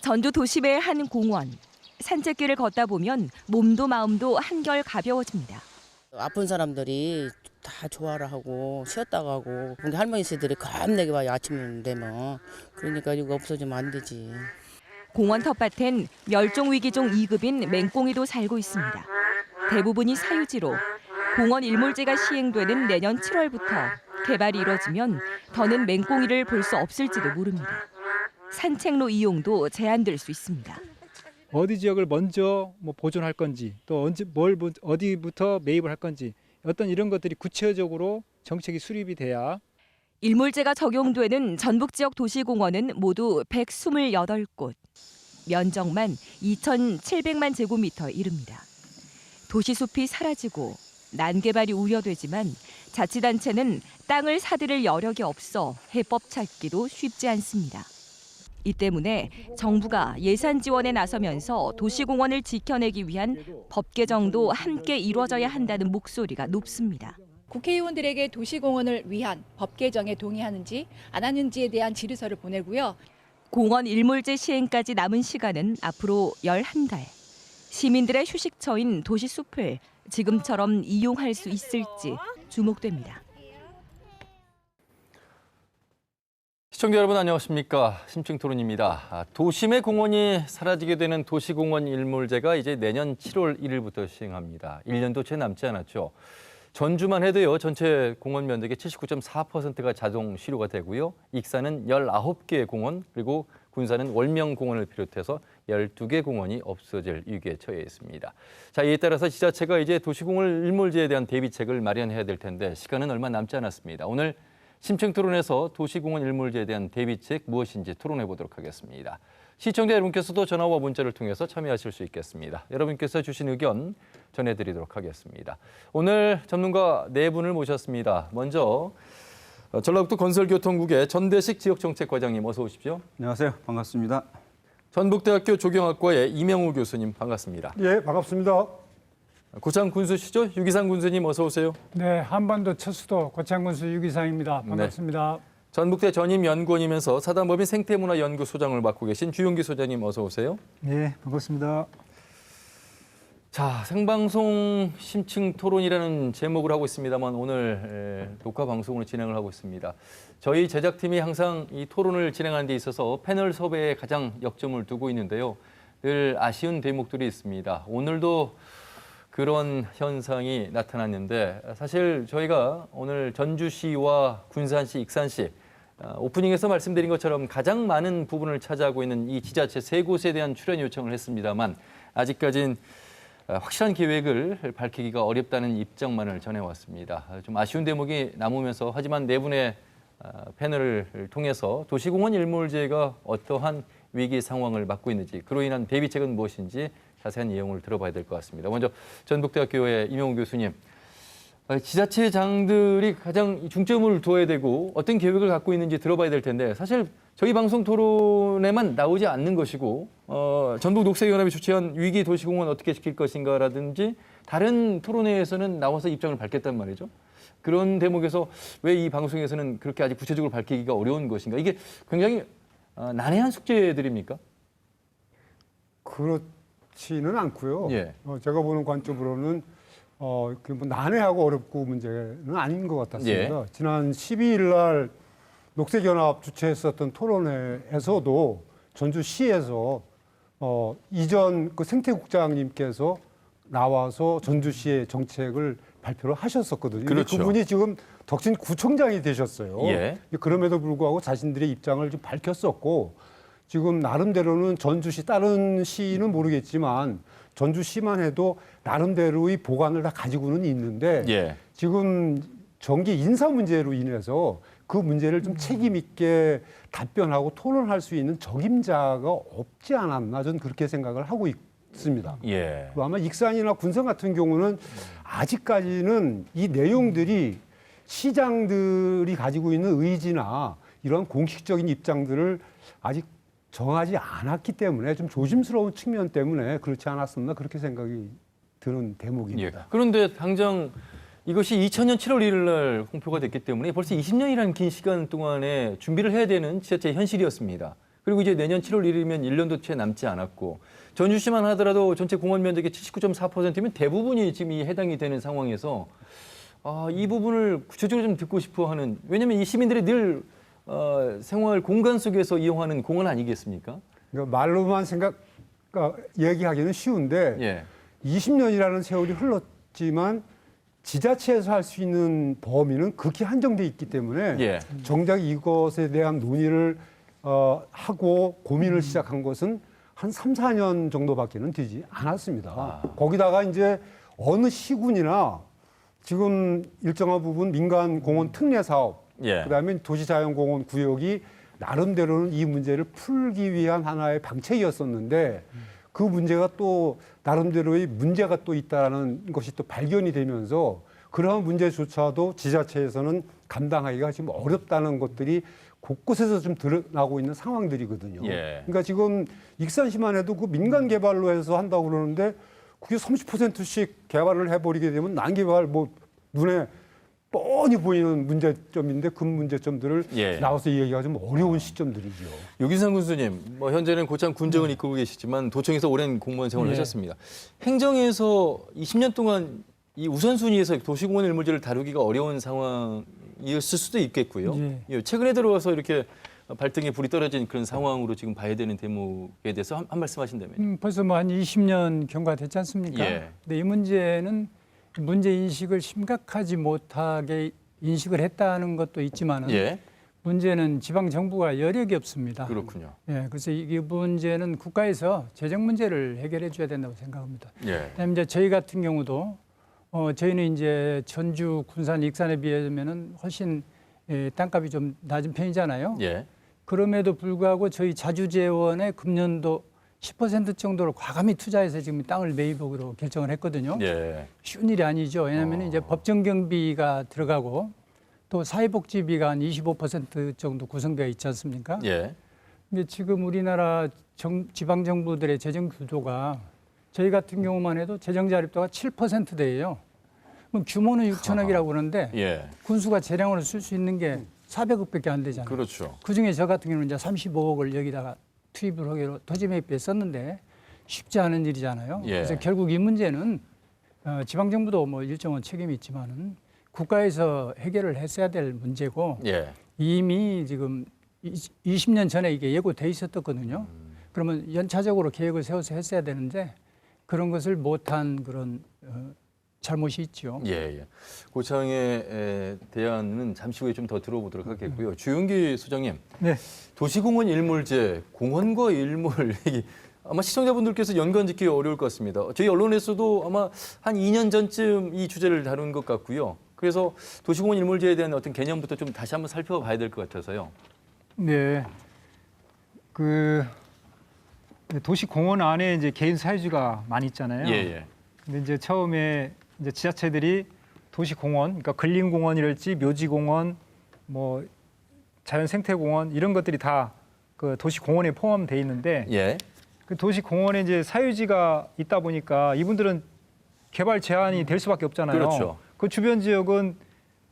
전주 도심의 한 공원. 산책길을 걷다 보면 몸도 마음도 한결 가벼워집니다. 아픈 사람들이 다 좋아라 하고 쉬었다 가고 할머니들이 겁내게 와요. 아침 되면. 그러니까 이거 없어지면 안 되지. 공원 텃밭엔 멸종위기종 2급인 맹꽁이도 살고 있습니다. 대부분이 사유지로 공원 일몰제가 시행되는 내년 7월부터 개발이 이뤄지면 더는 맹꽁이를 볼 수 없을지도 모릅니다. 산책로 이용도 제한될 수 있습니다. 어디 지역을 먼저 보존할 건지 또 어디부터 매입을 할 건지 어떤 이런 것들이 구체적으로 정책이 수립이 돼야. 일몰제가 적용되는 전북 지역 도시공원은 모두 128곳. 면적만 2,700만 제곱미터에 이릅니다. 도시숲이 사라지고 난개발이 우려되지만 자치단체는 땅을 사들일 여력이 없어 해법 찾기도 쉽지 않습니다. 이 때문에 정부가 예산 지원에 나서면서 도시공원을 지켜내기 위한 법 개정도 함께 이루어져야 한다는 목소리가 높습니다. 국회의원들에게 도시공원을 위한 법 개정에 동의하는지 안 하는지에 대한 질의서를 보내고요. 공원 일몰제 시행까지 남은 시간은 앞으로 11달. 시민들의 휴식처인 도시숲을 지금처럼 이용할 수 있을지 주목됩니다. 시청자 여러분 안녕하십니까. 심층토론입니다. 도심의 공원이 사라지게 되는 도시공원 일몰제가 이제 내년 7월 1일부터 시행합니다. 1년도 채 남지 않았죠. 전주만 해도요. 전체 공원 면적의 79.4%가 자동 시료가 되고요. 익산은 19개의 공원, 그리고 군산은 월명공원을 비롯해서 12개 공원이 없어질 위기에 처해 있습니다. 자, 이에 따라서 지자체가 이제 도시공원 일몰제에 대한 대비책을 마련해야 될 텐데 시간은 얼마 남지 않았습니다. 오늘 심층토론에서 도시공원 일몰제에 대한 대비책 무엇인지 토론해 보도록 하겠습니다. 시청자 여러분께서도 전화와 문자를 통해서 참여하실 수 있겠습니다. 여러분께서 주신 의견 전해드리도록 하겠습니다. 오늘 전문가 네 분을 모셨습니다. 먼저 전라북도 건설교통국의 전대식 지역정책과장님 어서 오십시오. 안녕하세요. 반갑습니다. 전북대학교 조경학과의 이명우 교수님 반갑습니다. 예, 반갑습니다. 고창 군수시죠? 유기상 군수님 어서 오세요. 네, 한반도 첫 수도 고창군수 유기상입니다. 반갑습니다. 네. 전북대 전임연구원이면서 사단법인 생태문화연구소장을 맡고 계신 주용기 소장님 어서 오세요. 네, 반갑습니다. 자, 생방송 심층 토론이라는 제목을 하고 있습니다만 오늘 녹화 방송으로 진행을 하고 있습니다. 저희 제작팀이 항상 이 토론을 진행하는 데 있어서 패널 섭외에 가장 역점을 두고 있는데요. 늘 아쉬운 대목들이 있습니다. 오늘도 그런 현상이 나타났는데 사실 저희가 오늘 전주시와 군산시, 익산시 오프닝에서 말씀드린 것처럼 가장 많은 부분을 차지하고 있는 이 지자체 세 곳에 대한 출연 요청을 했습니다만 아직까지는 확실한 계획을 밝히기가 어렵다는 입장만을 전해왔습니다. 좀 아쉬운 대목이 남으면서 하지만 네 분의 패널을 통해서 도시공원 일몰제가 어떠한 위기 상황을 맞고 있는지 그로 인한 대비책은 무엇인지 자세한 내용을 들어봐야 될 것 같습니다. 먼저 전북대학교의 이명우 교수님, 지자체장들이 가장 중점을 둬야 되고 어떤 계획을 갖고 있는지 들어봐야 될 텐데 사실 저희 방송 토론에만 나오지 않는 것이고 전북녹색연합이 주최한 위기 도시공원 어떻게 지킬 것인가라든지 다른 토론회에서는 나와서 입장을 밝혔단 말이죠. 그런 대목에서 왜 이 방송에서는 그렇게 아직 구체적으로 밝히기가 어려운 것인가? 이게 굉장히 난해한 숙제들입니까? 그렇지는 않고요. 예. 제가 보는 관점으로는 그 뭐 난해하고 어렵고 문제는 아닌 것 같았습니다. 예. 지난 12일 날 녹색연합 주최했었던 토론회에서도 전주시에서 이전 그 생태국장님께서 나와서 전주시의 정책을 발표를 하셨었거든요. 그렇죠. 그분이 지금 덕진구청장이 되셨어요. 예. 그럼에도 불구하고 자신들의 입장을 좀 밝혔었고 지금 나름대로는 전주시 다른 시는 모르겠지만 전주시만 해도 나름대로의 보관을 다 가지고는 있는데 예. 지금 정기 인사 문제로 인해서 그 문제를 좀 책임 있게 답변하고 토론할 수 있는 적임자가 없지 않았나 저는 그렇게 생각을 하고 있습니다. 예. 그리고 아마 익산이나 군산 같은 경우는 아직까지는 이 내용들이 시장들이 가지고 있는 의지나 이런 공식적인 입장들을 아직 정하지 않았기 때문에 좀 조심스러운 측면 때문에 그렇지 않았었나 그렇게 생각이 드는 대목입니다. 예. 그런데 당장 이것이 2000년 7월 1일 날 공표가 됐기 때문에 벌써 20년이라는 긴 시간 동안에 준비를 해야 되는 지자체의 현실이었습니다. 그리고 이제 내년 7월 1일이면 1년도 채 남지 않았고 전주시만 하더라도 전체 공원 면적의 79.4%면 대부분이 지금 이 해당이 되는 상황에서 이 부분을 구체적으로 좀 듣고 싶어 하는, 왜냐하면 이 시민들이 늘 생활 공간 속에서 이용하는 공원 아니겠습니까? 그러니까 말로만 얘기하기는 쉬운데 예. 20년이라는 세월이 흘렀지만 지자체에서 할 수 있는 범위는 극히 한정돼 있기 때문에 예. 정작 이것에 대한 논의를 하고 고민을 시작한 것은 한 3, 4년 정도밖에는 되지 않았습니다. 거기다가 이제 어느 시군이나 지금 일정한 부분 민간 공원 특례 사업, 예. 그다음에 도시자연공원 구역이 나름대로는 이 문제를 풀기 위한 하나의 방책이었었는데 그 문제가 또 나름대로의 문제가 또 있다라는 것이 또 발견이 되면서 그러한 문제조차도 지자체에서는 감당하기가 지금 어렵다는 것들이 곳곳에서 좀 드러나고 있는 상황들이거든요. 예. 그러니까 지금 익산시만 해도 그 민간 개발로 해서 한다고 그러는데 그게 30%씩 개발을 해버리게 되면 난개발 뭐 눈에 뻔히 보이는 문제점인데 그 문제점들을 예. 나와서 얘기가 좀 어려운 시점들이죠. 유기상 군수님, 뭐 현재는 고창 군정을 이끌고 계시지만 도청에서 오랜 공무원 생활을 네. 하셨습니다. 행정에서 20년 동안 이 우선순위에서 도시공원 일몰제를 다루기가 어려운 상황이었을 수도 있겠고요. 예, 최근에 들어와서 이렇게 발등에 불이 떨어진 그런 상황으로 지금 봐야 되는 대목에 대해서 한 말씀 하신다면. 벌써 뭐 한 20년 경과됐지 않습니까? 예. 근데 이 문제는 문제 인식을 심각하지 못하게 인식을 했다는 것도 있지만은 예, 문제는 지방 정부가 여력이 없습니다. 그렇군요. 예, 그래서 이 문제는 국가에서 재정 문제를 해결해 줘야 된다고 생각합니다. 예, 그다음에 이제 저희 같은 경우도 저희는 이제 전주, 군산, 익산에 비하면은 훨씬 땅값이 좀 낮은 편이잖아요. 예, 그럼에도 불구하고 저희 자주재원의 금년도 10% 정도를 과감히 투자해서 지금 땅을 매입으로 결정을 했거든요. 예, 쉬운 일이 아니죠. 왜냐하면 이제 법정경비가 들어가고 또 사회복지비가 한 25% 정도 구성되어 있지 않습니까? 예, 근데 지금 우리나라 지방 정부들의 재정 구조가 저희 같은 경우만 해도 재정 자립도가 7%대예요. 그럼 규모는 6천억이라고 그러는데 예, 군수가 재량으로 쓸 수 있는 게 400억밖에 안 되잖아요. 그렇죠. 그중에 저 같은 경우는 이제 35억을 여기다가 투입을 하기로 토지 매입에 썼는데 쉽지 않은 일이잖아요. 예. 그래서 결국 이 문제는 지방 정부도 뭐 일정한 책임이 있지만은 국가에서 해결을 했어야 될 문제고 예, 이미 지금 20년 전에 이게 예고돼 있었거든요. 그러면 연차적으로 계획을 세워서 했어야 되는데 그런 것을 못한 그런 잘못이 있죠. 예, 예. 고창의 대안은 잠시 후에 좀 더 들어보도록 하겠고요. 주윤기 소장님, 네. 도시공원 일몰제, 공원과 일몰 얘기 아마 시청자분들께서 연관짓기 어려울 것 같습니다. 저희 언론에서도 아마 한 2년 전쯤 이 주제를 다룬 것 같고요. 그래서 도시공원 일몰제에 대한 어떤 개념부터 좀 다시 한번 살펴봐야 될 것 같아서요. 네. 그 도시 공원 안에 이제 개인 사유지가 많이 있잖아요. 예, 예. 근데 이제 처음에 이제 지자체들이 도시 공원, 그러니까 근린 공원이랄지 묘지 공원, 뭐 자연 생태 공원 이런 것들이 다 그 도시 공원에 포함되어 있는데 예. 그 도시 공원에 이제 사유지가 있다 보니까 이분들은 개발 제한이 될 수밖에 없잖아요. 그렇죠. 그 주변 지역은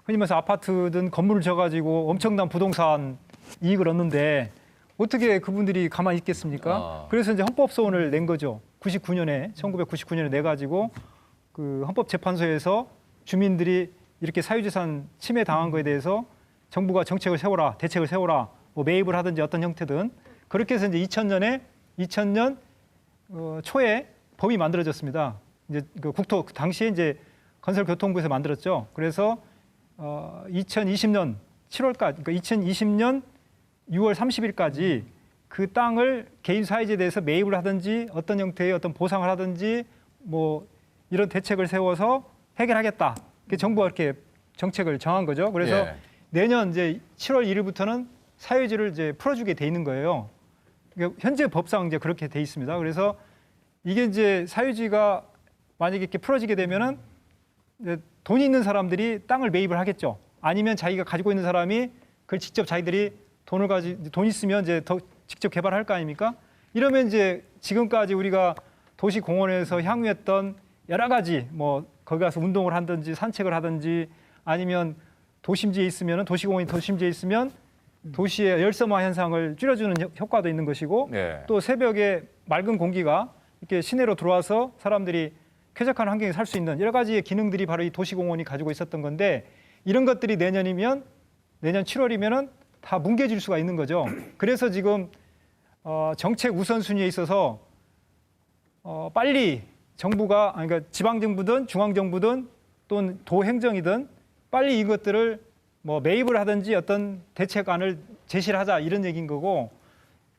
흔히 말해서 아파트든 건물을 져가지고 엄청난 부동산 이익을 얻는데 어떻게 그분들이 가만히 있겠습니까? 그래서 이제 헌법소원을 낸 거죠. 1999년에 내가지고 그 헌법재판소에서 주민들이 이렇게 사유재산 침해 당한 거에 대해서 정부가 정책을 세워라, 대책을 세워라, 뭐 매입을 하든지 어떤 형태든 그렇게 해서 이제 2000년 초에 법이 만들어졌습니다. 이제 그 당시에 이제 건설교통부에서 만들었죠. 그래서 2020년 7월까지, 그러니까 2020년 6월 30일까지 그 땅을 개인 사유지에 대해서 매입을 하든지 어떤 형태의 어떤 보상을 하든지 뭐 이런 대책을 세워서 해결하겠다. 정부가 이렇게 정책을 정한 거죠. 그래서 예. 내년 이제 7월 1일부터는 사유지를 이제 풀어주게 돼 있는 거예요. 그러니까 현재 법상 이제 그렇게 돼 있습니다. 그래서 이게 이제 사유지가 만약에 이렇게 풀어지게 되면은 돈이 있는 사람들이 땅을 매입을 하겠죠. 아니면 자기가 가지고 있는 사람이 그걸 직접 자기들이 돈 있으면 이제 더 직접 개발할 거 아닙니까? 이러면 이제 지금까지 우리가 도시 공원에서 향유했던 여러 가지 뭐 거기 가서 운동을 하든지 산책을 하든지 아니면 도심지에 있으면 도시공원이 도심지에 있으면 도시의 열섬화 현상을 줄여주는 효과도 있는 것이고 네. 또 새벽에 맑은 공기가 이렇게 시내로 들어와서 사람들이 쾌적한 환경에 살 수 있는 여러 가지의 기능들이 바로 이 도시공원이 가지고 있었던 건데 이런 것들이 내년 7월이면은 다 뭉개질 수가 있는 거죠. 그래서 지금 정책 우선순위에 있어서 빨리 정부가 그러니까 지방 정부든 중앙 정부든 또는 도 행정이든 빨리 이것들을 뭐 매입을 하든지 어떤 대책안을 제시를 하자 이런 얘기인 거고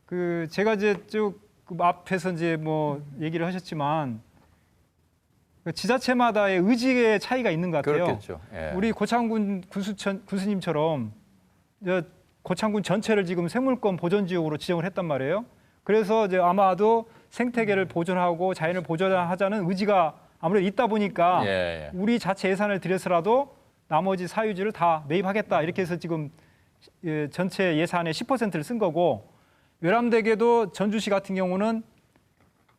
그 제가 이제 쭉 앞에서 이제 뭐 얘기를 하셨지만 그 지자체마다의 의지의 차이가 있는 것 같아요. 그렇겠죠. 예. 우리 고창군 군수님처럼 고창군 전체를 지금 생물권 보존 지역으로 지정을 했단 말이에요. 그래서 이제 아마도 생태계를 보존하고 자연을 보존하자는 의지가 아무래도 있다 보니까 예. 우리 자체 예산을 들여서라도 나머지 사유지를 다 매입하겠다 이렇게 해서 지금 전체 예산의 10%를 쓴 거고 외람되게도 전주시 같은 경우는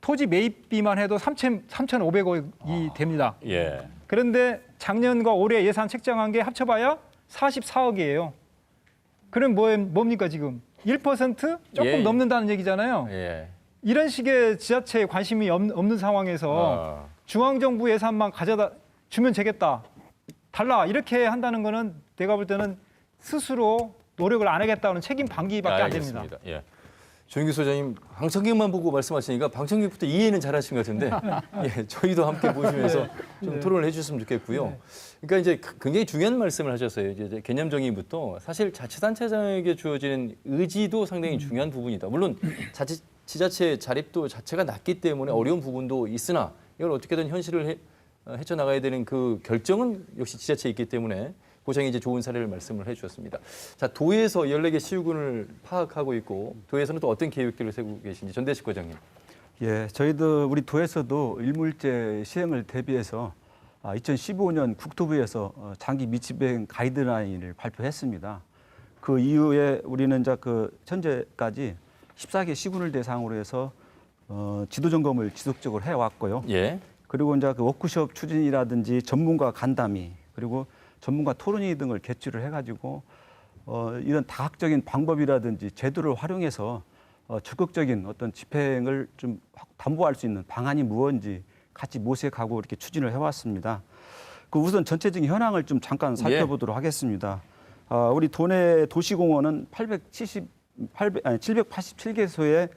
토지 매입비만 해도 3,500억이 됩니다. 예. 그런데 작년과 올해 예산 책정한 게 합쳐봐야 44억이에요. 그럼 뭡니까 지금? 1% 조금 예. 넘는다는 얘기잖아요. 예. 이런 식의 지자체에 관심이 없는 상황에서 중앙정부 예산만 가져다 주면 되겠다. 달라. 이렇게 한다는 거는 내가 볼 때는 스스로 노력을 안 하겠다는 책임 방기밖에 안 됩니다. 알겠습니다. 예. 조인규 소장님 방청객만 보고 말씀하시니까 방청객부터 이해는 잘하신 것 같은데 예, 저희도 함께 보시면서 좀 토론을 해주셨으면 좋겠고요. 그러니까 이제 굉장히 중요한 말씀을 하셨어요. 이제 개념 정의부터 사실 자치단체장에게 주어지는 의지도 상당히 중요한 부분이다. 물론 지자체 자립도 자체가 낮기 때문에 어려운 부분도 있으나 이걸 어떻게든 현실을 헤쳐나가야 되는 그 결정은 역시 지자체에 있기 때문에 고장이 이제 좋은 사례를 말씀을 해주셨습니다. 자, 도에서 14개 시군을 파악하고 있고 도에서는 또 어떤 계획들을 세우고 계신지 전대식 과장님. 예, 저희도 우리 도에서도 일몰제 시행을 대비해서 2015년 국토부에서 장기 미집행 가이드라인을 발표했습니다. 그 이후에 우리는 이제 그 현재까지 14개 시군을 대상으로 해서 지도 점검을 지속적으로 해왔고요. 예. 그리고 이제 그 워크숍 추진이라든지 전문가 간담회 그리고 전문가 토론회 등을 개최를 해가지고 이런 다각적인 방법이라든지 제도를 활용해서 적극적인 어떤 집행을 좀 담보할 수 있는 방안이 무엇인지 같이 모색하고 이렇게 추진을 해왔습니다. 그 우선 전체적인 현황을 좀 잠깐 살펴보도록 하겠습니다. 우리 도내 도시공원은 787개소에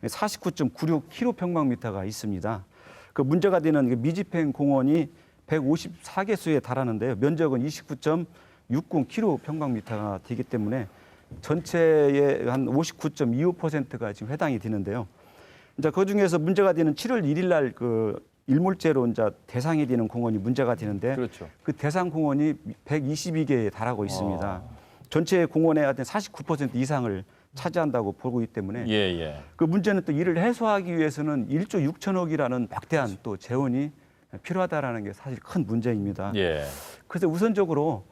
49.96km/평방미터가 있습니다. 그 문제가 되는 미집행 공원이 154개소에 달하는데요. 면적은 29.60km/평방미터가 되기 때문에 전체의 한 59.25%가 지금 해당이 되는데요. 이제 그 중에서 문제가 되는 7월 1일 날 그 일몰제로 이제 대상이 되는 공원이 문제가 되는데 그렇죠. 그 대상 공원이 122개에 달하고 있습니다. 전체 공원의 49% 이상을 차지한다고 보고 있기 때문에 예. 그 문제는 또 이를 해소하기 위해서는 1조 6천억이라는 막대한 또 재원이 필요하다라는 게 사실 큰 문제입니다. 예. 그래서 그래서 우선적으로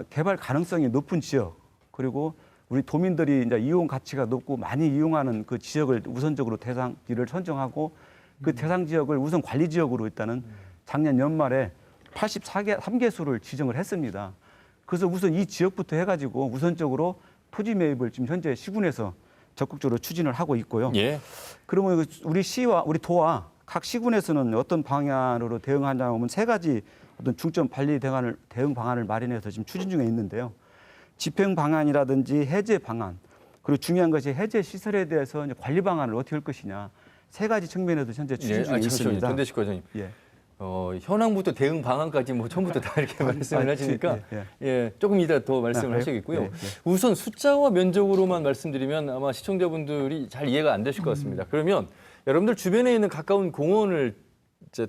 개발 가능성이 높은 지역 그리고 우리 도민들이 이제 이용 가치가 높고 많이 이용하는 그 지역을 우선적으로 대상지를 선정하고 그 대상 지역을 우선 관리 지역으로 일단은 작년 연말에 83개소를 지정을 했습니다. 그래서 우선 이 지역부터 해가지고 우선적으로 토지 매입을 지금 현재 시군에서 적극적으로 추진을 하고 있고요. 예. 그러면 우리 시와 우리 도와 각 시군에서는 어떤 방향으로 대응하냐 하면 세 가지 어떤 중점 관리 대응 방안을 마련해서 지금 추진 중에 있는데요. 집행 방안이라든지 해제 방안 그리고 중요한 것이 해제 시설에 대해서 이제 관리 방안을 어떻게 할 것이냐 세 가지 측면에서 현재 추진 중에 있습니다. 전대식 과장님. 예. 현황부터 대응 방안까지 뭐 처음부터 다 이렇게 말씀을 하시니까 조금 이따 더 말씀을 하시겠고요. 우선 숫자와 면적으로만 말씀드리면 아마 시청자분들이 잘 이해가 안 되실 것 같습니다. 그러면 여러분들 주변에 있는 가까운 공원을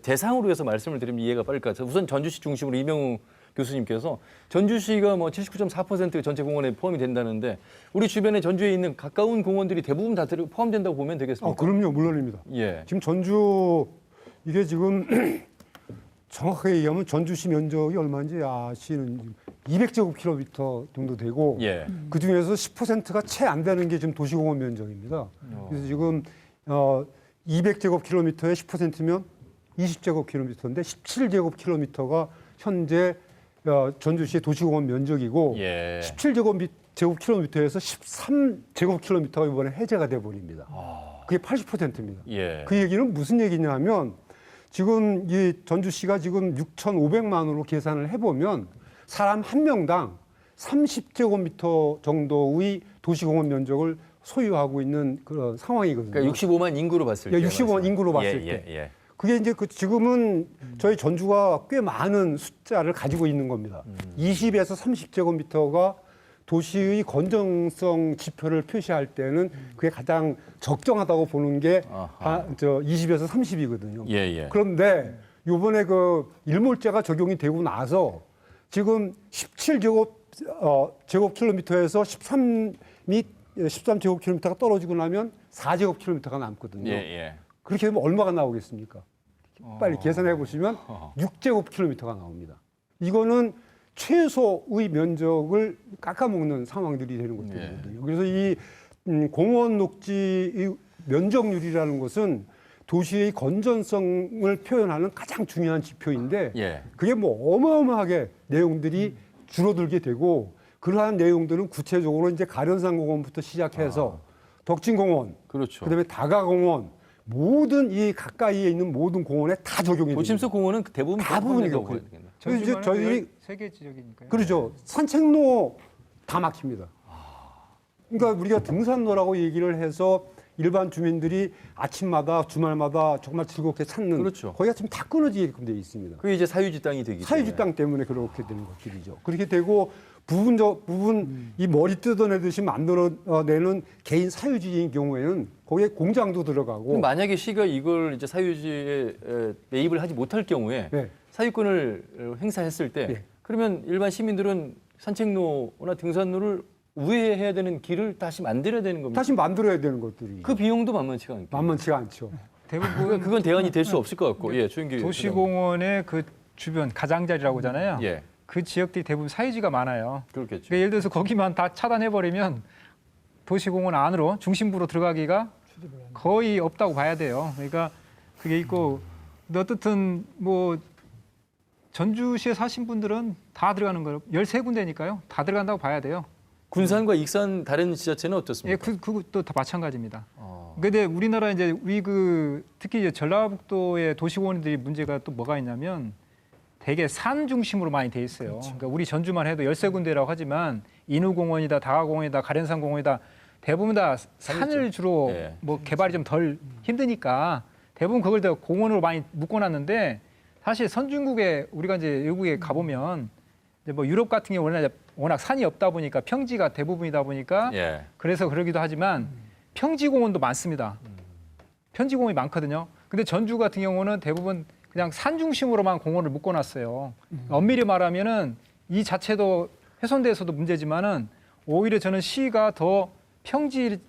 대상으로 해서 말씀을 드리면 이해가 빠를 것 같아요. 우선 전주시 중심으로 이명우 교수님께서 전주시가 뭐 79.4% 전체 공원에 포함이 된다는데 우리 주변에 전주에 있는 가까운 공원들이 대부분 다 포함된다고 보면 되겠습니까? 그럼요, 물론입니다. 예. 지금 전주 이게 지금 정확하게 얘기하면 전주시 면적이 얼마인지 아시는 200제곱킬로미터 정도 되고 예. 그 중에서 10%가 채 안 되는 게 지금 도시공원 면적입니다. 그래서 지금 200제곱킬로미터의 10%면 20제곱킬로미터인데 17제곱킬로미터가 현재 전주시의 도시공원 면적이고 예. 17제곱 제곱킬로미터에서 13제곱킬로미터가 이번에 해제가 돼 버립니다. 그게 80%입니다. 예. 그 얘기는 무슨 얘기냐면 지금 이 전주시가 지금 6,500만으로 계산을 해보면 사람 한 명당 30제곱미터 정도의 도시공원 면적을 소유하고 있는 그런 상황이거든요. 그러니까 65만 인구로 봤을 때. 예, 65만 인구로 봤을 예, 때. 예. 그게 이제 그 지금은 저희 전주가 꽤 많은 숫자를 가지고 있는 겁니다. 20에서 30제곱미터가 도시의 건전성 지표를 표시할 때는 그게 가장 적정하다고 보는 게 아하. 20에서 30이거든요. 예, 예. 그런데 요번에 그 일몰제가 적용이 되고 나서 지금 17제곱킬로미터에서 13제곱킬로미터가 떨어지고 나면 4제곱킬로미터가 남거든요. 예, 예. 그렇게 되면 얼마가 나오겠습니까? 빨리 계산해 보시면 6제곱킬로미터가 나옵니다. 이거는 최소의 면적을 깎아먹는 상황들이 되는 것들이거든요. 그래서 이 공원 녹지의 면적률이라는 것은 도시의 건전성을 표현하는 가장 중요한 지표인데 예. 그게 뭐 어마어마하게 내용들이 줄어들게 되고 그러한 내용들은 구체적으로 이제 가련산 공원부터 시작해서 덕진공원, 그렇죠. 그다음에 다가공원 모든 이 가까이에 있는 모든 공원에 다 적용이 됩니다. 도심수 공원은 대부분 대부분이 그렇다고 그렇고요. 봐야 되겠네. 그래서 이제 저희들이 세계 지역이니까요. 그렇죠. 산책로 다 막힙니다. 그러니까 우리가 등산로라고 얘기를 해서 일반 주민들이 아침마다 주말마다 정말 즐겁게 찾는 그렇죠. 거기가 지금 다 끊어지게끔 되어 있습니다. 그게 이제 사유지 땅이 되기 사유지 땅 때문에 그렇게 되는 것들이죠. 그렇게 되고 부분 이 머리 뜯어내듯이 만들어내는 개인 사유지인 경우에는 거기에 공장도 들어가고 그럼 만약에 시가 이걸 이제 사유지에 매입을 하지 못할 경우에 네. 사유권을 행사했을 때 네. 그러면 일반 시민들은 산책로나 등산로를 우회해야 되는 길을 다시 만들어야 되는 겁니다. 다시 만들어야 되는 것들이 그 비용도 만만치가 않고. 만만치가 않죠. 대부분 그건 대안이 될 수 없을 것 같고. 예, 주인기. 도시공원의 그 주변 가장자리라고 하잖아요. 예, 그 지역들이 대부분 사유지가 많아요. 그렇겠죠. 그러니까 예를 들어서 거기만 다 차단해버리면 도시공원 안으로 중심부로 들어가기가 거의 없다고 봐야 돼요. 그러니까 그게 있고 근데 어떻든 뭐 전주시에 사신 분들은 다 들어가는 거예요. 13군데니까요. 다 들어간다고 봐야 돼요. 군산과 익산 다른 지자체는 예, 어떻습니까? 그것도 다 마찬가지입니다. 근데 우리나라 이제 특히 이제 전라북도의 도시공원들이 문제가 또 뭐가 있냐면 되게 산 중심으로 많이 돼 있어요. 그러니까 우리 전주만 해도 13군데라고 하지만 인후공원이다, 다가공원이다, 가련산공원이다 대부분 다 산을 주로 예. 뭐 개발이 좀 덜 힘드니까 대부분 그걸 다 공원으로 많이 묶어놨는데 사실 선진국에 우리가 이제 외국에 가보면 이제 뭐 유럽 같은 경우는 워낙 산이 없다 보니까 평지가 대부분이다 보니까 예. 그래서 그러기도 하지만 평지공원도 많습니다. 평지공원이 많거든요. 근데 전주 같은 경우는 대부분 그냥 산 중심으로만 공원을 묶어놨어요. 엄밀히 말하면은 이 자체도 훼손돼서도 문제지만은 오히려 저는 시가 더 평지를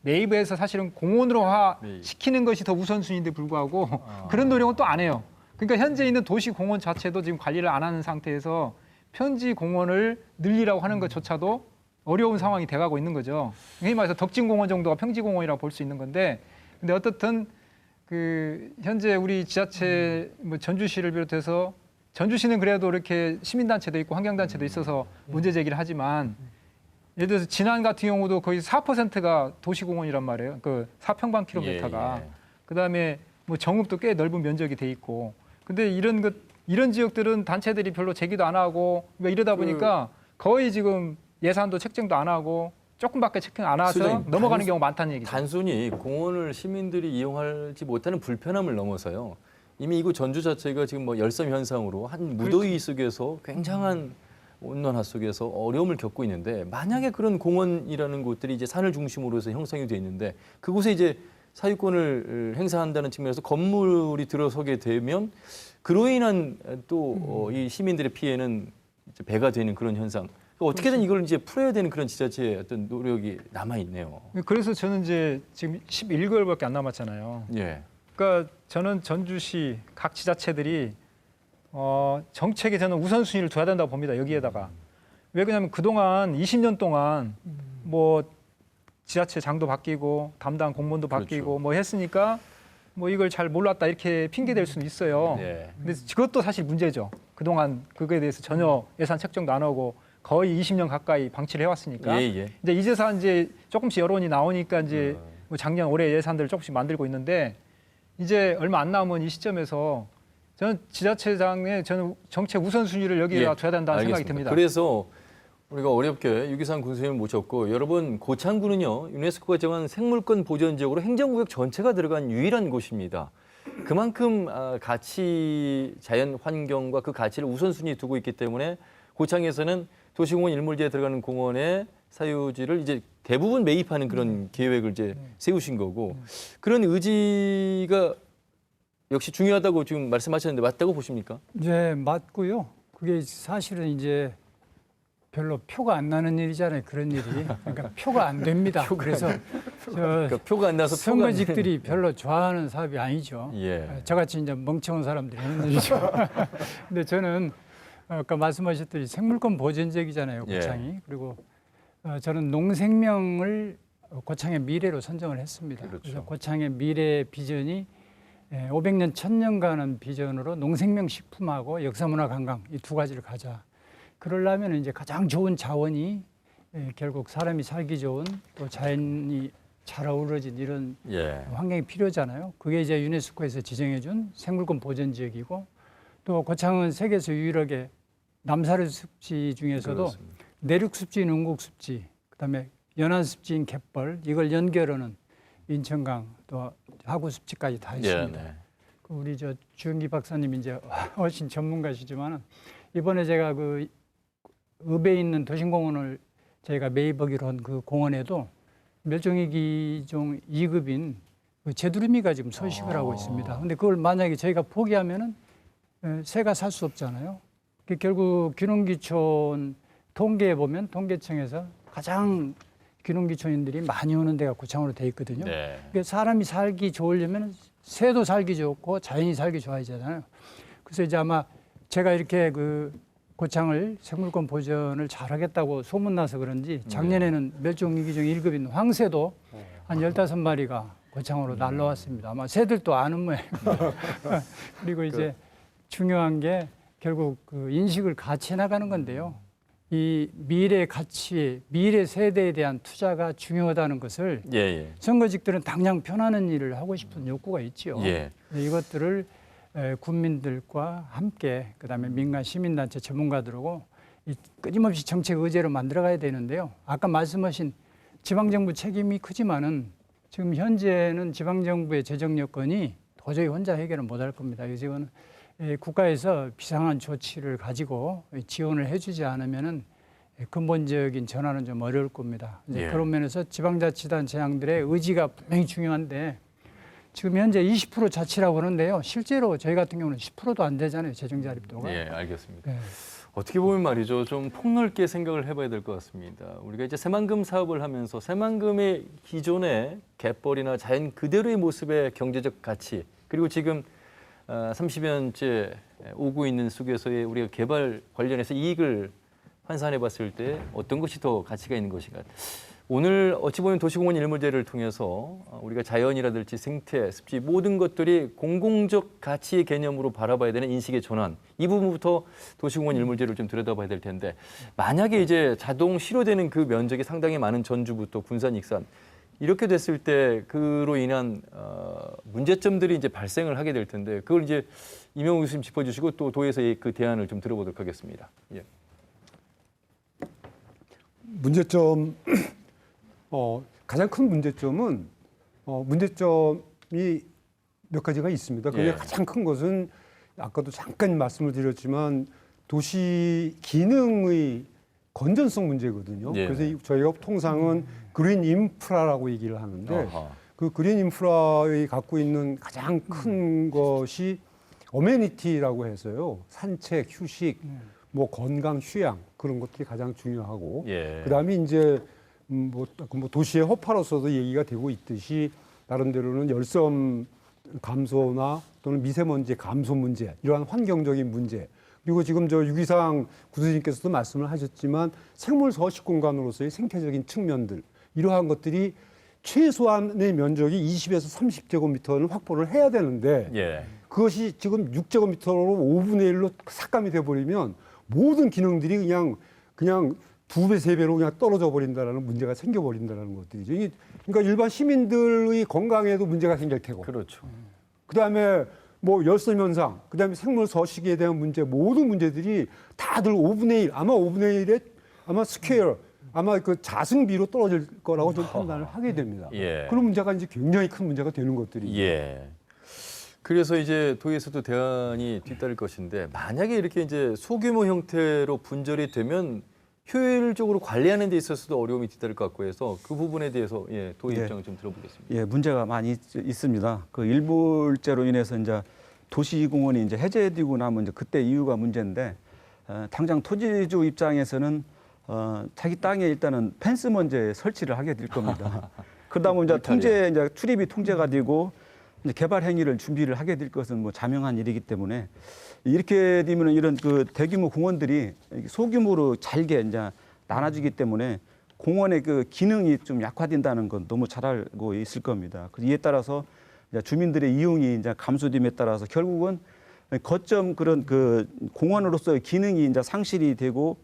매입해서 사실은 공원으로화 시키는 것이 더 우선순위인데 불구하고 그런 노력은 또 안 해요. 그러니까 현재 있는 도시 공원 자체도 지금 관리를 안 하는 상태에서 평지 공원을 늘리라고 하는 것조차도 어려운 상황이 돼가고 있는 거죠. 흔히 말해서 덕진공원 정도가 평지공원이라고 볼 수 있는 건데, 근데 어떻든 그 현재 우리 지자체 뭐 전주시를 비롯해서 전주시는 그래도 이렇게 시민단체도 있고 환경단체도 있어서 문제 제기를 하지만 예를 들어서 진안 같은 경우도 거의 4%가 도시공원이란 말이에요. 그 4평방킬로미터가. 예. 그다음에 뭐 정읍도 꽤 넓은 면적이 돼 있고. 근데 이런 지역들은 단체들이 별로 제기도 안 하고 그러니까 이러다 보니까 거의 지금 예산도 책정도 안 하고 조금밖에 책정 안 해서 수장님, 넘어가는 경우가 많다는 얘기죠. 단순히 공원을 시민들이 이용하지 못하는 불편함을 넘어서요. 이미 이곳 전주 자체가 지금 뭐 열섬 현상으로 한 무더위 속에서 굉장한 온난화 속에서 어려움을 겪고 있는데 만약에 그런 공원이라는 곳들이 이제 산을 중심으로 해서 형성이 돼 있는데 그곳에 이제 사유권을 행사한다는 측면에서 건물이 들어서게 되면 그로 인한 또 이 시민들의 피해는 이제 배가 되는 그런 현상. 어떻게든 이걸 이제 풀어야 되는 그런 지자체의 어떤 노력이 남아 있네요. 그래서 저는 이제 지금 11개월밖에 안 남았잖아요. 예. 그러니까 저는 전주시 각 지자체들이 정책에 저는 우선순위를 둬야 된다고 봅니다. 여기에다가. 왜 그러냐면 그동안 20년 동안 뭐 지자체 장도 바뀌고 담당 공무원도 바뀌고 그렇죠. 뭐 했으니까 뭐 이걸 잘 몰랐다 이렇게 핑계댈 수는 있어요. 네. 근데 그것도 사실 문제죠. 그동안 그거에 대해서 전혀 예산 책정도 안 하고 거의 20년 가까이 방치를 해왔으니까 예. 이제 이제서 이제 조금씩 여론이 나오니까 이제 뭐 작년 올해 예산들을 조금씩 만들고 있는데 이제 얼마 안 남은 이 시점에서 저는 지자체장의 저는 정책 우선순위를 여기다 둬야 된다는 생각이 듭니다. 그래서 우리가 어렵게 유기산 군수님을 모셨고 여러분 고창군은요 유네스코가 정한 생물권 보전 지역으로 행정구역 전체가 들어간 유일한 곳입니다. 그만큼 가치 자연 환경과 그 가치를 우선순위에 두고 있기 때문에 고창에서는 도시공원 일몰지에 들어가는 공원의 사유지를 이제 대부분 매입하는 그런 계획을 이제 세우신 거고 그런 의지가 역시 중요하다고 지금 말씀하셨는데 맞다고 보십니까? 이제 맞고요. 그게 사실은 이제 별로 표가 안 나는 일이잖아요. 그런 일이. 그러니까 표가 안 됩니다. 그래서 그러니까 표가 안 나서 선거직들이 별로 좋아하는 사업이 아니죠. 예. 저같이 이제 멍청한 사람들이 하는 일이죠. 근데 저는 아까 말씀하셨듯이 생물권 보전지역이잖아요. 고창이. 그리고 저는 농생명을 고창의 미래로 선정을 했습니다. 그렇죠. 그래서 고창의 미래 비전이 500년 1000년간은 비전으로 농생명 식품하고 역사문화 관광 이 두 가지를 가자. 그러려면 이제 가장 좋은 자원이 결국 사람이 살기 좋은 또 자연이 잘 어우러진 이런 환경이 필요하잖아요. 그게 이제 유네스코에서 지정해준 생물권 보전 지역이고 또 고창은 세계에서 유일하게 남사르 습지 중에서도 그렇습니다. 내륙 습지인 운국 습지, 그다음에 연안 습지인 갯벌 이걸 연결하는 인천강 또 하구 습지까지 다 있습니다. 그 우리 저 주은기 박사님 이제 훨씬 전문가시지만은 이번에 제가 그 읍에 있는 도심공원을 저희가 매입하기로 한 그 공원에도 멸종위기종 2급인 그 제두루미가 지금 서식을 하고 있습니다. 근데 그걸 만약에 저희가 포기하면은 새가 살 수 없잖아요. 결국 귀농귀촌 통계에 보면 통계청에서 가장 귀농귀촌인들이 많이 오는 데가 고창으로 돼 있거든요. 그러니까 사람이 살기 좋으려면 새도 살기 좋고 자연이 살기 좋아야잖아요. 그래서 이제 아마 제가 이렇게 그 고창을 생물권 보전을 잘하겠다고 소문나서 그런지 작년에는 멸종위기종 1급인 황새도 한 15마리가 고창으로 날라왔습니다. 아마 새들도 아는 모양입니다. 그리고 이제 중요한 게 결국 그 인식을 같이 나가는 건데요. 이 미래 가치, 미래 세대에 대한 투자가 중요하다는 것을 선거직들은 당장 편하는 일을 하고 싶은 욕구가 있죠. 이것들을 국민들과 함께 그다음에 민간 시민단체 전문가들하고 끊임없이 정책 의제로 만들어가야 되는데요. 아까 말씀하신 지방정부 책임이 크지만은 지금 현재는 지방정부의 재정 여건이 도저히 혼자 해결은 못할 겁니다. 이거는 국가에서 비상한 조치를 가지고 지원을 해주지 않으면은 근본적인 전환은 좀 어려울 겁니다. 이제 그런 면에서 지방자치단체장들의 의지가 분명히 중요한데 지금 현재 20% 자치라고 하는데요. 실제로 저희 같은 경우는 10%도 안 되잖아요. 재정 자립도가. 알겠습니다. 어떻게 보면 말이죠. 좀 폭넓게 생각을 해봐야 될 것 같습니다. 우리가 이제 새만금 사업을 하면서 새만금의 기존의 갯벌이나 자연 그대로의 모습의 경제적 가치 그리고 지금 30년째 오고 있는 속에서의 우리가 개발 관련해서 이익을 환산해 봤을 때 어떤 것이 더 가치가 있는 것인가. 오늘 어찌 보면 도시공원 일몰제를 통해서 우리가 자연이라든지 생태, 습지 모든 것들이 공공적 가치의 개념으로 바라봐야 되는 인식의 전환. 이 부분부터 도시공원 일몰제를 좀 들여다봐야 될 텐데 만약에 이제 자동 실효되는 그 면적이 상당히 많은 전주부터 군산, 익산 이렇게 됐을 때 그로 인한 문제점들이 이제 발생을 하게 될 텐데 그걸 이제 이명우 교수님 짚어주시고 또 도에서의 그 대안을 좀 들어보도록 하겠습니다. 문제점 가장 큰 문제점은 문제점이 몇 가지가 있습니다. 그게 가장 큰 것은 아까도 잠깐 말씀을 드렸지만 도시 기능의 건전성 문제거든요. 그래서 저희가 통상은 그린 인프라라고 얘기를 하는데 그 그린 인프라의 갖고 있는 가장 큰 것이 어메니티라고 해서요. 산책, 휴식, 뭐 건강, 휴양 그런 것들이 가장 중요하고 그다음에 이제 뭐 도시의 허파로서도 얘기가 되고 있듯이 나름대로는 열섬 감소나 또는 미세먼지 감소 문제 이러한 환경적인 문제 그리고 지금 저 유기상 구수님께서도 말씀을 하셨지만 생물 서식 공간으로서의 생태적인 측면들 이러한 것들이 최소한의 면적이 20에서 30제곱미터는 확보를 해야 되는데 그것이 지금 6제곱미터로 5분의 1로 삭감이 돼버리면 모든 기능들이 그냥 그냥 2배, 3배로 그냥 떨어져 버린다라는 문제가 생겨버린다는 것들이죠. 그러니까 일반 시민들의 건강에도 문제가 생길 테고. 그렇죠. 그다음에 뭐 열섬 현상, 그다음에 생물 서식에 대한 문제, 모든 문제들이 다들 5분의 1, 아마 5분의 1의 아마 스퀘어, 아마 그 자승비로 떨어질 거라고 좀 판단을 하게 됩니다. 예. 그런 문제가 이제 굉장히 큰 문제가 되는 것들이. 예. 그래서 이제 도에서도 대안이 뒤따를 것인데 만약에 이렇게 이제 소규모 형태로 분절이 되면 효율적으로 관리하는 데 있어서도 어려움이 뒤따를 것 같고 해서 그 부분에 대해서 도의 예. 입장을 좀 들어보겠습니다. 예, 문제가 많이 있습니다. 그 일몰제로 인해서 이제 도시공원이 이제 해제되고 나면 이제 그때 이유가 문제인데 당장 토지주 입장에서는 자기 땅에 일단은 펜스 먼저 설치를 하게 될 겁니다. 그러다 보면 이제 이제 출입이 통제가 되고 이제 개발 행위를 준비를 하게 될 것은 뭐 자명한 일이기 때문에 이렇게 되면 이런 그 대규모 공원들이 소규모로 잘게 이제 나눠지기 때문에 공원의 그 기능이 좀 약화된다는 건 너무 잘 알고 있을 겁니다. 그래서 이에 따라서 이제 주민들의 이용이 이제 감소됨에 따라서 결국은 거점 그런 그 공원으로서의 기능이 이제 상실이 되고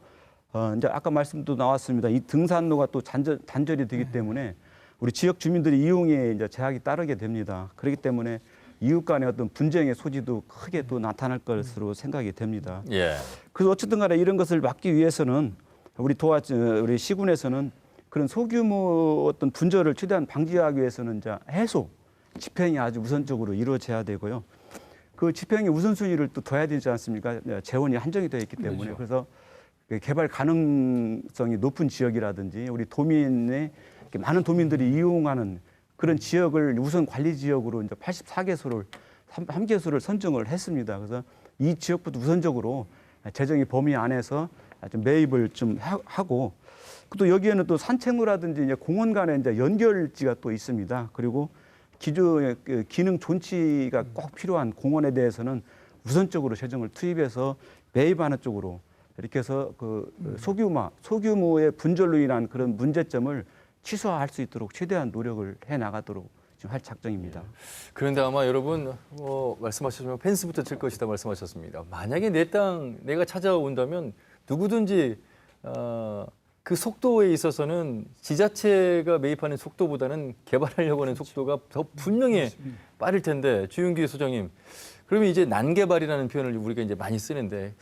이제 아까 말씀도 나왔습니다. 이 등산로가 또 단절이 되기 때문에 우리 지역 주민들의 이용에 이제 제약이 따르게 됩니다. 그렇기 때문에 이웃 간의 어떤 분쟁의 소지도 크게 또 나타날 것으로 생각이 됩니다. 예. 그래서 어쨌든 간에 이런 것을 막기 위해서는 우리 시군에서는 그런 소규모 어떤 분절을 최대한 방지하기 위해서는 이제 해소, 집행이 아주 우선적으로 이루어져야 되고요. 그 집행의 우선순위를 또 둬야 되지 않습니까? 재원이 한정이 되어 있기 때문에. 그렇죠. 그래서 개발 가능성이 높은 지역이라든지 우리 도민의 많은 도민들이 이용하는 그런 지역을 우선 관리 지역으로 이제 84개소를 3개소를 선정을 했습니다. 그래서 이 지역부터 우선적으로 재정의 범위 안에서 좀 매입을 좀 하고 또 여기에는 또 산책로라든지 이제 공원 간의 이제 연결지가 또 있습니다. 그리고 기존의 그 기능 존치가 꼭 필요한 공원에 대해서는 우선적으로 재정을 투입해서 매입하는 쪽으로 이렇게 해서 그 소규모의 분절로 인한 그런 문제점을 취소할 수 있도록 최대한 노력을 해 나가도록 지금 할 작정입니다. 그런데 아마 여러분 말씀하셨지만 펜스부터 칠 것이다 말씀하셨습니다. 만약에 내 땅 내가 찾아온다면 누구든지 그 속도에 있어서는 지자체가 매입하는 속도보다는 개발하려고 하는 속도가 더 분명히 빠를 텐데 주윤기 소장님, 그러면 이제 난개발이라는 표현을 우리가 이제 많이 쓰는데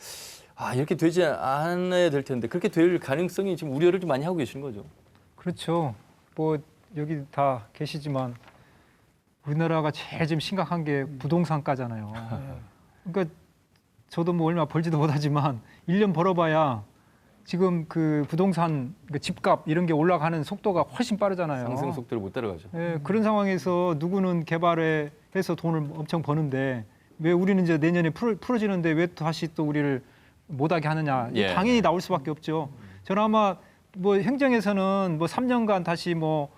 이렇게 되지 않아야 될 텐데 그렇게 될 가능성이 지금 우려를 좀 많이 하고 계시는 거죠. 그렇죠. 뭐 여기 다 계시지만 우리나라가 제일 지금 심각한 게 부동산가잖아요. 그러니까 저도 뭐 얼마 벌지도 못하지만 1년 벌어봐야 지금 그 부동산 그 집값 이런 게 올라가는 속도가 훨씬 빠르잖아요. 상승 속도를 못 따라가죠. 예, 그런 상황에서 누구는 개발에 해서 돈을 엄청 버는데 왜 우리는 이제 내년에 풀어지는데 왜 다시 또 우리를 못하게 하느냐. 예. 당연히 나올 수밖에 없죠. 저는 아마 뭐 행정에서는 뭐 3년간 다시 뭐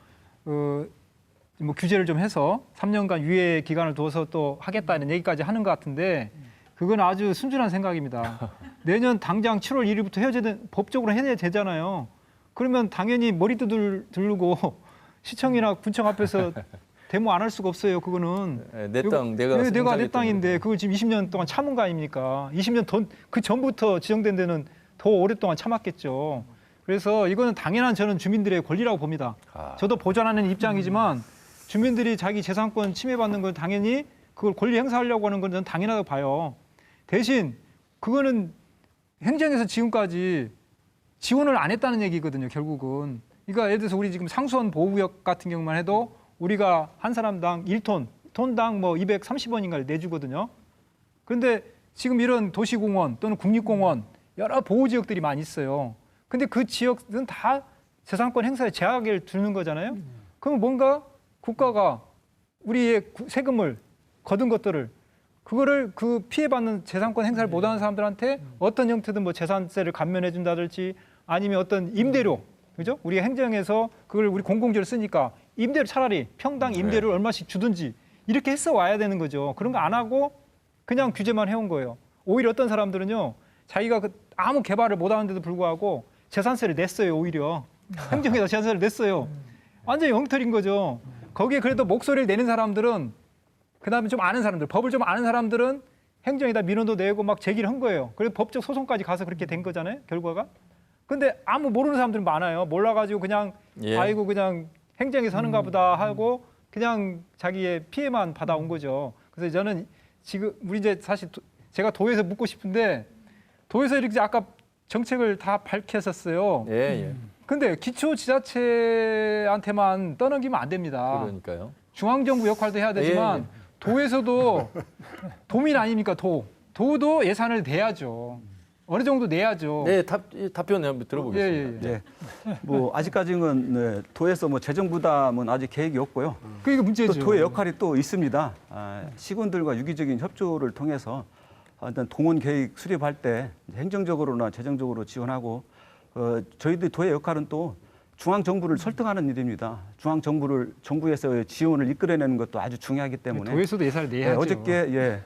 규제를 좀 해서 3년간 유예 기간을 둬서 또 하겠다는 얘기까지 하는 것 같은데 그건 아주 순진한 생각입니다. 내년 당장 7월 1일부터 헤어지든 법적으로 해야 되잖아요. 그러면 당연히 머리도 들고 시청이나 군청 앞에서 데모 안 할 수가 없어요. 그거는 내 땅 내가 내 땅인데 그걸 지금 20년 동안 참은 거 아닙니까? 20년 그 전부터 지정된 데는 더 오랫동안 참았겠죠. 그래서 이거는 당연한 저는 주민들의 권리라고 봅니다. 저도 보전하는 입장이지만 주민들이 자기 재산권 침해받는 건 당연히 그걸 권리 행사하려고 하는 건 저는 당연하다고 봐요. 대신 그거는 행정에서 지금까지 지원을 안 했다는 얘기거든요. 결국은. 그러니까 예를 들어서 우리 지금 상수원 보호구역 같은 경우만 해도 우리가 한 사람당 1톤, 톤당 뭐 230원인가를 내주거든요. 그런데 지금 이런 도시공원 또는 국립공원 여러 보호지역들이 많이 있어요. 근데 그 지역은 다 재산권 행사에 제약을 두는 거잖아요. 그럼 뭔가 국가가 우리의 세금을 거둔 것들을 그거를 그 피해받는 재산권 행사를 못하는 사람들한테 어떤 형태든 뭐 재산세를 감면해 준다든지 아니면 어떤 임대료, 그죠? 우리 행정에서 그걸 우리 공공재를 쓰니까 임대료 차라리 평당 임대료를 얼마씩 주든지 이렇게 했어 와야 되는 거죠. 그런 거 안 하고 그냥 규제만 해온 거예요. 오히려 어떤 사람들은요, 자기가 아무 개발을 못 하는데도 불구하고 재산세를 냈어요. 오히려 행정에다 재산세를 냈어요. 완전히 엉터리인 거죠. 거기에 그래도 목소리를 내는 사람들은 그다음에 좀 아는 사람들, 법을 좀 아는 사람들은 행정에다 민원도 내고 막 제기를 한 거예요. 그래서 법적 소송까지 가서 그렇게 된 거잖아요. 결과가. 근데 아무 모르는 사람들은 많아요. 몰라가지고 그냥 예. 아이고 그냥 행정에 사는가 보다 하고 그냥 자기의 피해만 받아온 거죠. 그래서 저는 지금 우리 이제 사실 제가 도에서 묻고 싶은데 도에서 이렇게 아까 정책을 다 밝혔었어요. 예, 예. 근데 기초지자체한테만 떠넘기면 안 됩니다. 그러니까요. 중앙정부 역할도 해야 되지만 예. 도에서도 도민 아닙니까 도도 예산을 내야죠. 어느 정도 내야죠. 네, 답변 한번 들어보겠습니다. 예. 뭐 아직까지는 네, 도에서 뭐 재정 부담은 아직 계획이 없고요. 그게 문제죠. 또 도의 역할이 또 있습니다. 시군들과 유기적인 협조를 통해서 일단 동원 계획 수립할 때 행정적으로나 재정적으로 지원하고 저희들 도의 역할은 또 중앙 정부를 설득하는 일입니다. 중앙 정부에서의 지원을 이끌어내는 것도 아주 중요하기 때문에 도에서도 예산을 내야죠. 네, 어저께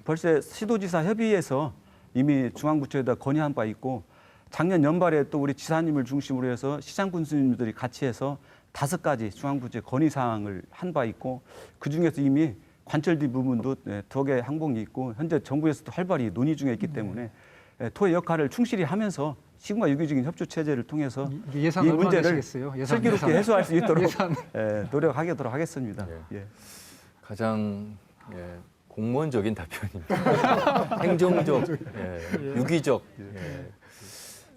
벌써 시도지사 협의회에서 이미 중앙부처에다 건의한 바 있고 작년 연말에 또 우리 지사님을 중심으로 해서 시장 군수님들이 같이 해서 5가지 중앙부처에 건의 사항을 한 바 있고 그 중에서 이미 관철된 부분도 2개 항목이 있고 현재 정부에서도 활발히 논의 중에 있기 때문에 도의 역할을 충실히 하면서 시군과 유기적인 협조 체제를 통해서 예산 이 얼마 문제를 내시겠어요? 슬기롭게 해소할 수 있도록 예산. 노력하도록 하겠습니다. 예. 가장 공무원적인 답변입니다. 행정적, 유기적.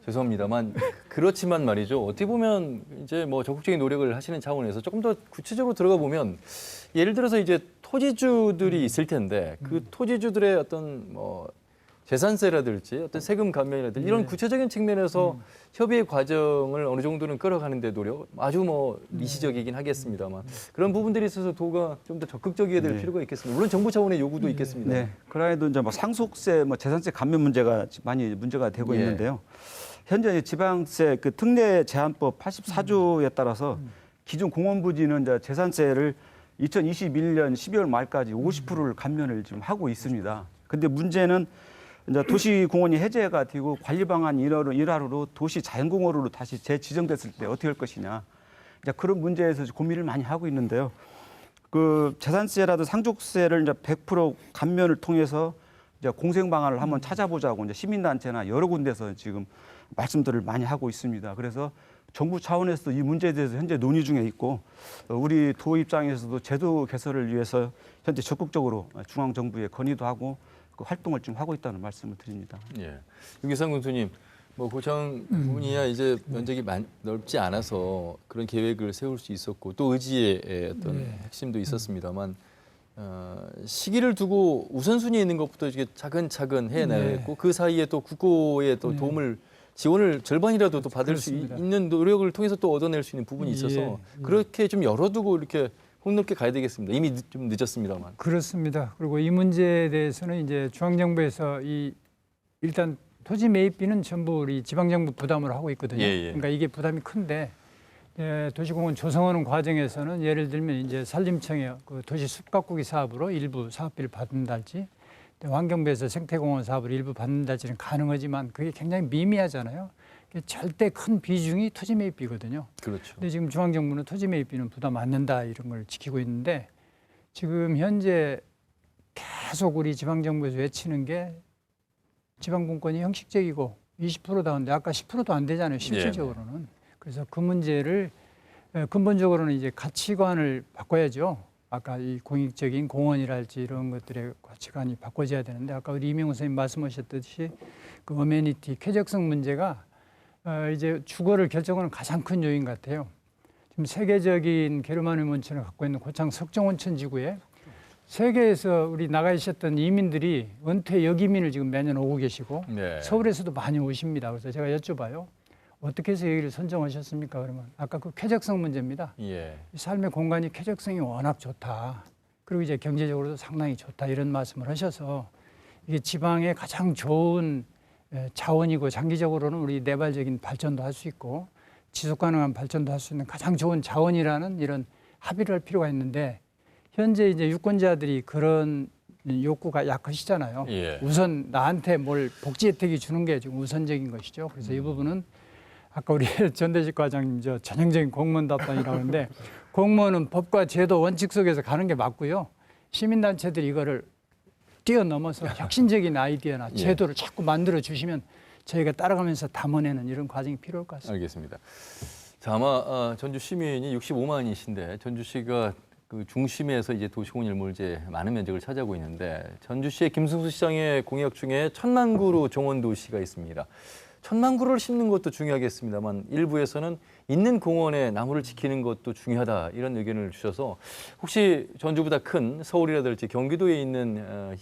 죄송합니다만 그렇지만 말이죠. 어떻게 보면 이제 뭐 적극적인 노력을 하시는 차원에서 조금 더 구체적으로 들어가 보면 예를 들어서 이제 토지주들이 있을 텐데 그 토지주들의 어떤 뭐 재산세라든지 어떤 세금 감면이라든지 이런 구체적인 측면에서 협의의 과정을 어느 정도는 끌어가는데 노력 아주 뭐 미시적이긴 하겠습니다만 그런 부분들이 있어서 도가 좀 더 적극적이게 될 필요가 있겠습니다. 물론 정부 차원의 요구도 있겠습니다. 네. 그래도 이제 뭐 상속세, 뭐 재산세 감면 문제가 많이 문제가 되고 있는데요. 현재 지방세 그 특례 제한법 84조에 따라서 기존 공원 부지는 이제 재산세를 2021년 12월 말까지 50%를 감면을 지금 하고 있습니다. 근데 문제는 이제 도시공원이 해제가 되고 관리 방안 일환으로 도시 자연공원으로 다시 재지정됐을 때 어떻게 할 것이냐. 이제 그런 문제에서 고민을 많이 하고 있는데요. 그 재산세라도 상속세를 이제 100% 감면을 통해서 이제 공생 방안을 한번 찾아보자고 이제 시민단체나 여러 군데서 지금 말씀들을 많이 하고 있습니다. 그래서 정부 차원에서도 이 문제에 대해서 현재 논의 중에 있고 우리 도 입장에서도 제도 개선을 위해서 현재 적극적으로 중앙 정부에 건의도 하고 그 활동을 좀 하고 있다는 말씀을 드립니다. 예. 윤기상 군수님, 뭐 고창 분이야 이제 면적이 넓지 않아서 그런 계획을 세울 수 있었고 또 의지의 어떤 핵심도 있었습니다만 시기를 두고 우선순위에 있는 것부터 이렇게 차근차근 해나갔고 그 사이에 또 국고의 또 도움을 지원을 절반이라도 또 받을 그렇습니다. 수 있는 노력을 통해서 또 얻어낼 수 있는 부분이 있어서 그렇게 좀 열어두고 이렇게 폭넓게 가야 되겠습니다. 이미 좀 늦었습니다만. 그렇습니다. 그리고 이 문제에 대해서는 이제 중앙정부에서 일단 토지 매입비는 전부 우리 지방정부 부담을 하고 있거든요. 그러니까 이게 부담이 큰데 도시공원 조성하는 과정에서는 예를 들면 이제 산림청의 그 도시 숲가꾸기 사업으로 일부 사업비를 받는달지 환경부에서 생태공원 사업을 일부 받는달지는 가능하지만 그게 굉장히 미미하잖아요. 절대 큰 비중이 토지 매입비거든요. 그렇죠. 근데 지금 중앙정부는 토지 매입비는 부담 안 낸다 이런 걸 지키고 있는데 지금 현재 계속 우리 지방정부에서 외치는 게 지방분권이 형식적이고 20%도 안 돼. 아까 10%도 안 되잖아요. 실질적으로는. 그래서 그 문제를 근본적으로는 이제 가치관을 바꿔야죠. 아까 이 공익적인 공원이랄지 이런 것들의 가치관이 바꿔져야 되는데 아까 우리 이명호 선생님 말씀하셨듯이 그 어메니티, 쾌적성 문제가 이제 주거를 결정하는 가장 큰 요인 같아요. 지금 세계적인 게르마늄 온천을 갖고 있는 고창 석정온천 지구에 세계에서 우리 나가 있었던 이민들이 은퇴 여기민을 지금 매년 오고 계시고 서울에서도 많이 오십니다. 그래서 제가 여쭤봐요. 어떻게 해서 여기를 선정하셨습니까? 그러면 아까 그 쾌적성 문제입니다. 삶의 공간이 쾌적성이 워낙 좋다. 그리고 이제 경제적으로도 상당히 좋다 이런 말씀을 하셔서 이게 지방의 가장 좋은 자원이고 장기적으로는 우리 내발적인 발전도 할 수 있고 지속 가능한 발전도 할 수 있는 가장 좋은 자원이라는 이런 합의를 할 필요가 있는데 현재 이제 유권자들이 그런 욕구가 약하시잖아요. 우선 나한테 뭘 복지 혜택이 주는 게 지금 우선적인 것이죠. 그래서 이 부분은 아까 우리 전대식 과장님 저 전형적인 공무원 답변이라고 하는데 공무원은 법과 제도 원칙 속에서 가는 게 맞고요. 시민단체들이 이거를 뛰어넘어서 혁신적인 아이디어나 제도를 자꾸 만들어 주시면 저희가 따라가면서 담아내는 이런 과정이 필요할 것 같습니다. 알겠습니다. 자, 아마 전주 시민이 65만이신데 전주시가 그 중심에서 이제 도시공원 일몰제 많은 면적을 차지하고 있는데 전주시의 김승수 시장의 공약 중에 1000만 그루 종원 도시가 있습니다. 1000만 그루를 심는 것도 중요하겠습시다만 일부에서는 있는 공원에 나무를 지키는 것도 중요하다 이런 의견을 주셔서 혹시 전주보다 큰 서울이라든지 경기도에 있는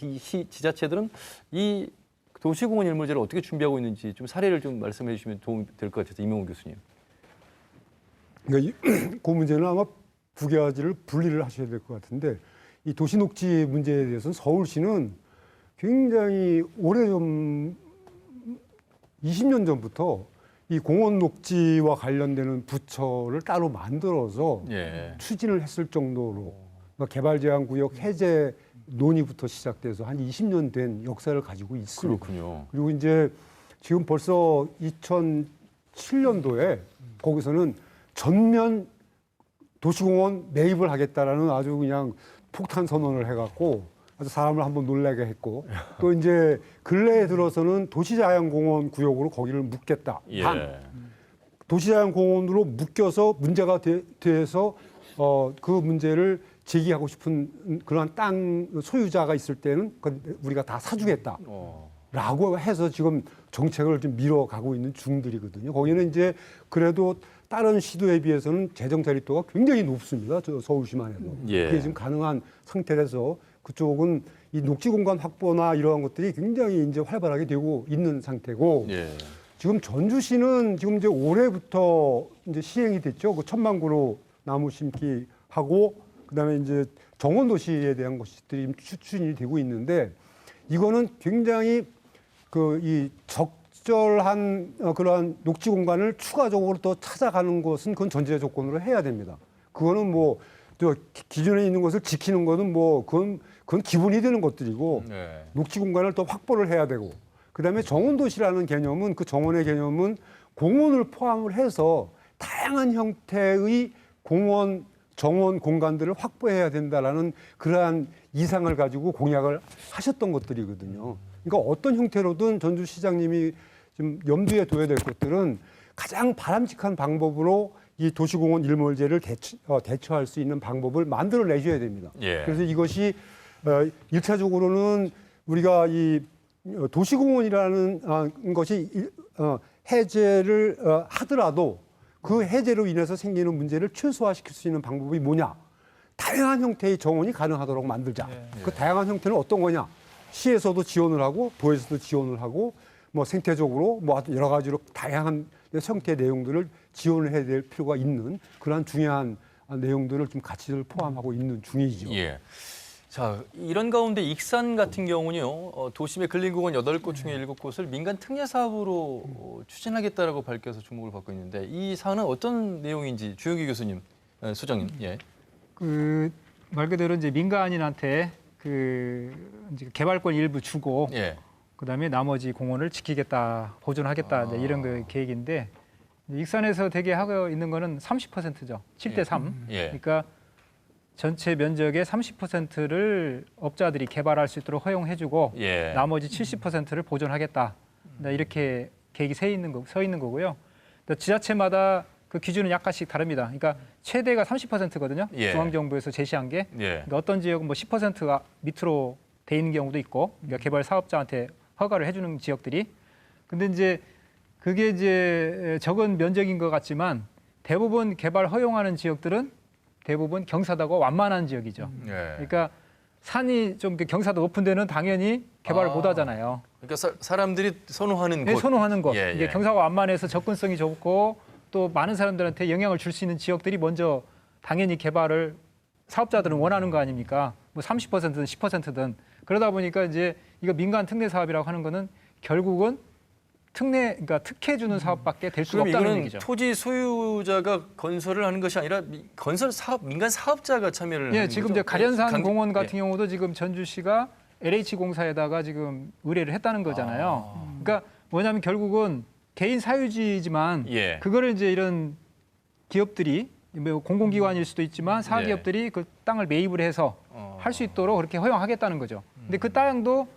지자체들은 이 도시공원 일몰제를 어떻게 준비하고 있는지 좀 사례를 좀 말씀해 주시면 도움이 될 것 같아서 이명훈 교수님. 그러니까 그 문제는 아마 두 가지를 분리를 하셔야 될 것 같은데 이 도시 녹지 문제에 대해서는 서울시는 굉장히 오래전 20년 전부터 이 공원 녹지와 관련되는 부처를 따로 만들어서 예. 추진을 했을 정도로 그러니까 개발 제한 구역 해제 논의부터 시작돼서 한 20년 된 역사를 가지고 있습니다. 그렇군요. 그리고 이제 지금 벌써 2007년도에 거기서는 전면 도시공원 매입을 하겠다라는 아주 그냥 폭탄 선언을 해갖고 아주 사람을 한번 놀라게 했고 또 이제 근래에 들어서는 도시자연공원 구역으로 거기를 묶겠다. 예. 단 도시자연공원으로 묶여서 문제가 돼서 그 문제를 제기하고 싶은 그런 땅 소유자가 있을 때는 우리가 다 사주겠다. 라고 해서 지금 정책을 좀 밀어가고 있는 중들이거든요. 거기는 이제 그래도 다른 시도에 비해서는 재정 자립도가 굉장히 높습니다. 저 서울시만 해도. 예. 그게 지금 가능한 상태라서 그쪽은 이 녹지 공간 확보나 이러한 것들이 굉장히 이제 활발하게 되고 있는 상태고 예. 지금 전주시는 지금 이제 올해부터 이제 시행이 됐죠. 그 1000만 그루 나무 심기 하고 그다음에 이제 정원 도시에 대한 것들이 추진이 되고 있는데 이거는 굉장히 그 이 적절한 그러한 녹지 공간을 추가적으로 또 찾아가는 것은 그건 전제 조건으로 해야 됩니다. 그거는 뭐 저 기존에 있는 것을 지키는 거는 뭐 그건 기본이 되는 것들이고 네. 녹지 공간을 또 확보를 해야 되고 그다음에 정원 도시라는 개념은 그 정원의 개념은 공원을 포함을 해서 다양한 형태의 공원 정원 공간들을 확보해야 된다라는 그러한 이상을 가지고 공약을 하셨던 것들이거든요. 그러니까 어떤 형태로든 전주시장님이 좀 염두에 둬야 될 것들은 가장 바람직한 방법으로 이 도시공원 일몰제를 대처할 수 있는 방법을 만들어내셔야 됩니다. 예. 그래서 이것이 1차적으로는 우리가 이 도시공원이라는 것이 해제를 하더라도 그 해제로 인해서 생기는 문제를 최소화시킬 수 있는 방법이 뭐냐? 다양한 형태의 정원이 가능하도록 만들자. 그 다양한 형태는 어떤 거냐? 시에서도 지원을 하고 도에서도 지원을 하고 뭐 생태적으로 뭐 여러 가지로 다양한 형태의 내용들을 지원을 해야 될 필요가 있는 그러한 중요한 내용들을 좀 같이 포함하고 있는 중이죠. 예. 자, 이런 가운데 익산 같은 경우는요. 도심의 근린공원 8곳 중에 7곳을 민간 특례 사업으로 추진하겠다라고 밝혀서 주목을 받고 있는데 이 사안은 어떤 내용인지 주영기 교수님, 소장님. 예. 그 말 그대로 이제 민간인한테 그 이제 개발권 일부 주고 예. 그다음에 나머지 공원을 지키겠다, 보존하겠다 이제 이런 그 계획인데 익산에서 대개 하고 있는 거는 30%죠. 7대 3. 예. 그러니까 전체 면적의 30%를 업자들이 개발할 수 있도록 허용해주고 예. 나머지 70%를 보존하겠다. 이렇게 계획이 서 있는 거고요. 지자체마다 그 기준은 약간씩 다릅니다. 그러니까 최대가 30%거든요. 예. 중앙정부에서 제시한 게. 예. 그러니까 어떤 지역은 뭐 10%가 밑으로 돼 있는 경우도 있고, 그러니까 개발 사업자한테 허가를 해주는 지역들이. 근데 이제 그게 이제 적은 면적인 것 같지만 대부분 개발 허용하는 지역들은 대부분 경사도가 완만한 지역이죠. 예. 그러니까 산이 좀 경사도 높은 데는 당연히 개발을 못 하잖아요. 그러니까 사람들이 선호하는 네, 곳. 선호하는 곳. 예, 이게 예. 경사가 완만해서 접근성이 좋고 또 많은 사람들한테 영향을 줄 수 있는 지역들이 먼저 당연히 개발을 사업자들은 원하는 거 아닙니까? 뭐 30%든 10%든 그러다 보니까 이제 이거 민간 특례 사업이라고 하는 거는 결국은 그러니까 특혜 주는 사업밖에 될 수가 그럼 없다는 이거는 얘기죠. 토지 소유자가 건설을 하는 것이 아니라 건설 사업 민간 사업자가 참여를 예, 하는 지금 거죠? 이제 가련산 공원 예. 같은 경우도 지금 전주시가 LH공사에다가 지금 의뢰를 했다는 거잖아요. 그러니까 뭐냐면 결국은 개인 사유지지만 예. 그거를 이제 이런 기업들이 뭐 공공기관일 수도 있지만 사기업들이 그 땅을 매입을 해서 할 수 있도록 그렇게 허용하겠다는 거죠. 근데 그 땅도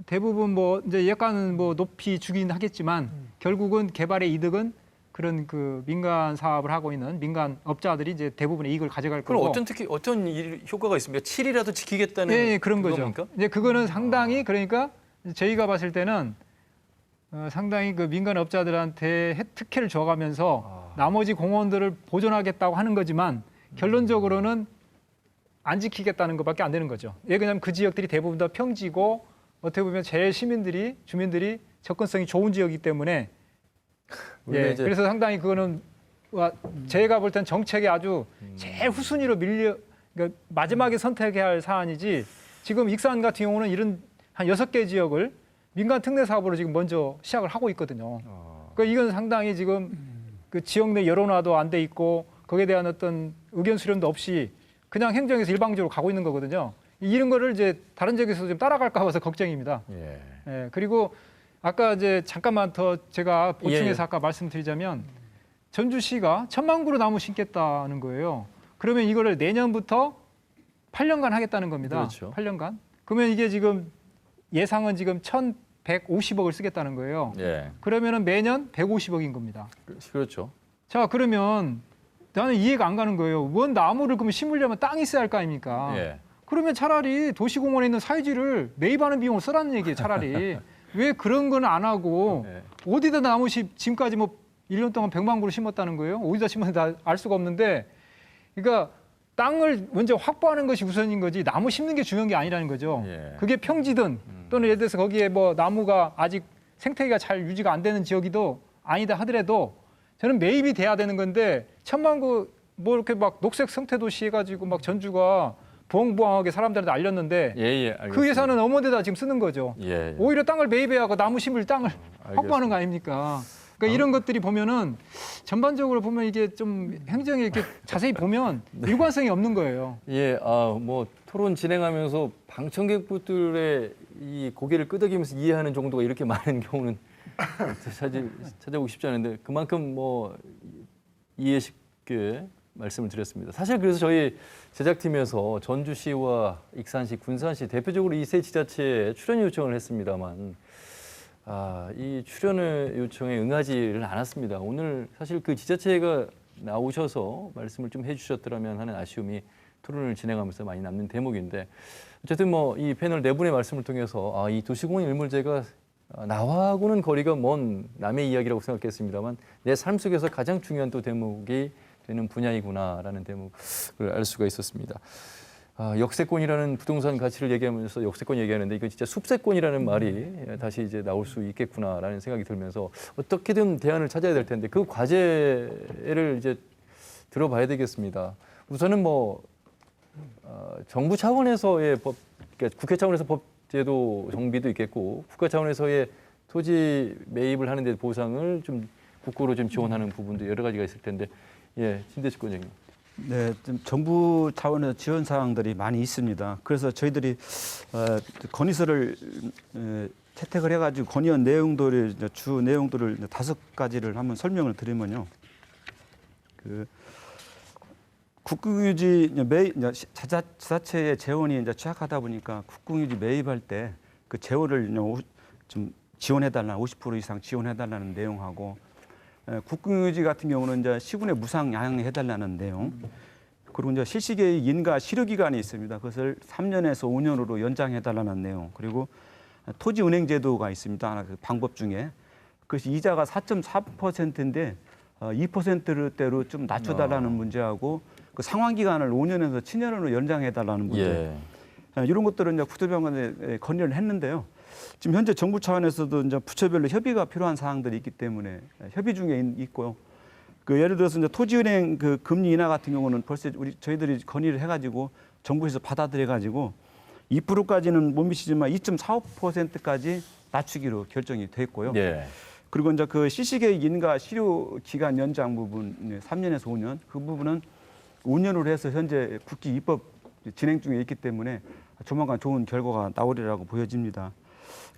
대부분 뭐 이제 약간은 뭐 높이 주긴 하겠지만 결국은 개발의 이득은 그런 그 민간 사업을 하고 있는 민간 업자들이 이제 대부분의 이익을 가져갈 그럼 거고. 어떤 효과가 있습니까? 7이라도 지키겠다는 네, 그런 거죠. 그겁니까? 이제 그거는 상당히 그러니까 저희가 봤을 때는 상당히 그 민간 업자들한테 특혜를 줘가면서 나머지 공원들을 보존하겠다고 하는 거지만 결론적으로는 안 지키겠다는 것밖에 안 되는 거죠. 왜냐하면 그 지역들이 대부분 다 평지고 어떻게 보면 제일 주민들이 접근성이 좋은 지역이기 때문에 예, 이제 그래서 상당히 그거는 제가 볼 땐 정책의 아주 제일 후순위로 그러니까 마지막에 선택해야 할 사안이지 지금 익산 같은 경우는 이런 한 6개 지역을 민간 특례 사업으로 지금 먼저 시작을 하고 있거든요. 그러니까 이건 상당히 지금 그 지역 내 여론화도 안 돼 있고 거기에 대한 어떤 의견 수렴도 없이 그냥 행정에서 일방적으로 가고 있는 거거든요. 이런 거를 이제 다른 지역에서 좀 따라갈까 봐서 걱정입니다. 예. 예, 그리고 아까 이제 잠깐만 더 제가 보충해서 예. 아까 말씀드리자면 전주시가 1,000만 그루 나무 심겠다는 거예요. 그러면 이거를 내년부터 8년간 하겠다는 겁니다. 그렇죠. 8년간. 그러면 이게 지금 예상은 지금 1,150억을 쓰겠다는 거예요. 예. 그러면은 매년 150억인 겁니다. 그렇죠. 자, 그러면 나는 이해가 안 가는 거예요. 원 나무를 그러면 심으려면 땅이 있어야 할 거 아닙니까? 예. 그러면 차라리 도시공원에 있는 사유지를 매입하는 비용을 쓰라는 얘기예요, 차라리. 왜 그런 건 안 하고 예. 어디다 나무 지금까지 뭐 1년 동안 100만 그루 심었다는 거예요? 어디다 심었는지 알 수가 없는데 그러니까 땅을 먼저 확보하는 것이 우선인 거지 나무 심는 게 중요한 게 아니라는 거죠. 예. 그게 평지든 또는 예를 들어서 거기에 뭐 나무가 아직 생태계가 잘 유지가 안 되는 지역이도 아니다 하더라도 저는 매입이 돼야 되는 건데 1,000만 그 뭐 이렇게 막 녹색 생태도시 해가지고 막 전주가 부엉부엉하게 사람들한테 알렸는데 예, 알겠습니다. 그 예산은 어머 데다 지금 쓰는 거죠. 예. 오히려 땅을 매입해야 하고 나무 심을 땅을 알겠습니다. 확보하는 거 아닙니까? 그러니까 이런 것들이 보면은 전반적으로 보면 이게 좀 행정에 이렇게 자세히 보면 일관성이 없는 거예요. 예, 뭐 토론 진행하면서 방청객분들의 이 고개를 끄덕이면서 이해하는 정도가 이렇게 많은 경우는 찾아보기 쉽지 않은데 그만큼 뭐 이해 쉽게 말씀을 드렸습니다. 사실 그래서 저희 제작팀에서 전주시와 익산시, 군산시 대표적으로 이 세 지자체에 출연 요청을 했습니다만 이 출연 요청에 응하지를 않았습니다. 오늘 사실 그 지자체가 나오셔서 말씀을 좀 해주셨더라면 하는 아쉬움이 토론을 진행하면서 많이 남는 대목인데 어쨌든 뭐 이 패널 네 분의 말씀을 통해서 이 도시공원 일몰제가 나와하고는 거리가 먼 남의 이야기라고 생각했습니다만 내 삶 속에서 가장 중요한 또 대목이 되는 분야이구나라는 대목을 알 수가 있었습니다. 역세권이라는 부동산 가치를 얘기하면서 역세권 얘기하는데 이거 진짜 숲세권이라는 말이 다시 이제 나올 수 있겠구나라는 생각이 들면서 어떻게든 대안을 찾아야 될 텐데 그 과제를 이제 들어봐야 되겠습니다. 우선은 뭐 정부 차원에서의 그러니까 국회 차원에서 법제도 정비도 있겠고 국가 차원에서의 토지 매입을 하는데 보상을 좀 국고로 좀 지원하는 부분도 여러 가지가 있을 텐데 예, 신대식 원장님. 네, 좀 정부 차원에서 지원 사항들이 많이 있습니다. 그래서 저희들이 건의서를 채택을 해가지고 건의안 내용들을 주 내용들을 5가지를 한번 설명을 드리면요. 그 국공유지 지자체의 재원이 이제 취약하다 보니까 국공유지 매입할 때 그 재원을 좀 지원해달라, 50% 이상 지원해달라는 내용하고. 국공유지 같은 경우는 이제 시군에 무상 양해해달라는 내용, 그리고 이제 실시계획 인가 실효 기간이 있습니다. 그것을 3년에서 5년으로 연장해달라는 내용, 그리고 토지은행 제도가 있습니다. 그 방법 중에 그것이 이자가 4.4%인데 2%대로 좀 낮춰달라는 문제하고 그 상환 기간을 5년에서 7년으로 연장해달라는 문제. 예. 이런 것들은 이제 국토부장관에 건의를 했는데요. 지금 현재 정부 차원에서도 이제 부처별로 협의가 필요한 사항들이 있기 때문에 협의 중에 있고요. 그 예를 들어서 이제 토지은행 그 금리 인하 같은 경우는 벌써 저희들이 건의를 해가지고 정부에서 받아들여가지고 2%까지는 못 미치지만 2.45%까지 낮추기로 결정이 됐고요. 예. 그리고 이제 그 실시계획 인가 실효 기간 연장 부분 3년에서 5년 그 부분은 5년으로 해서 현재 국기 입법 진행 중에 있기 때문에 조만간 좋은 결과가 나오리라고 보여집니다.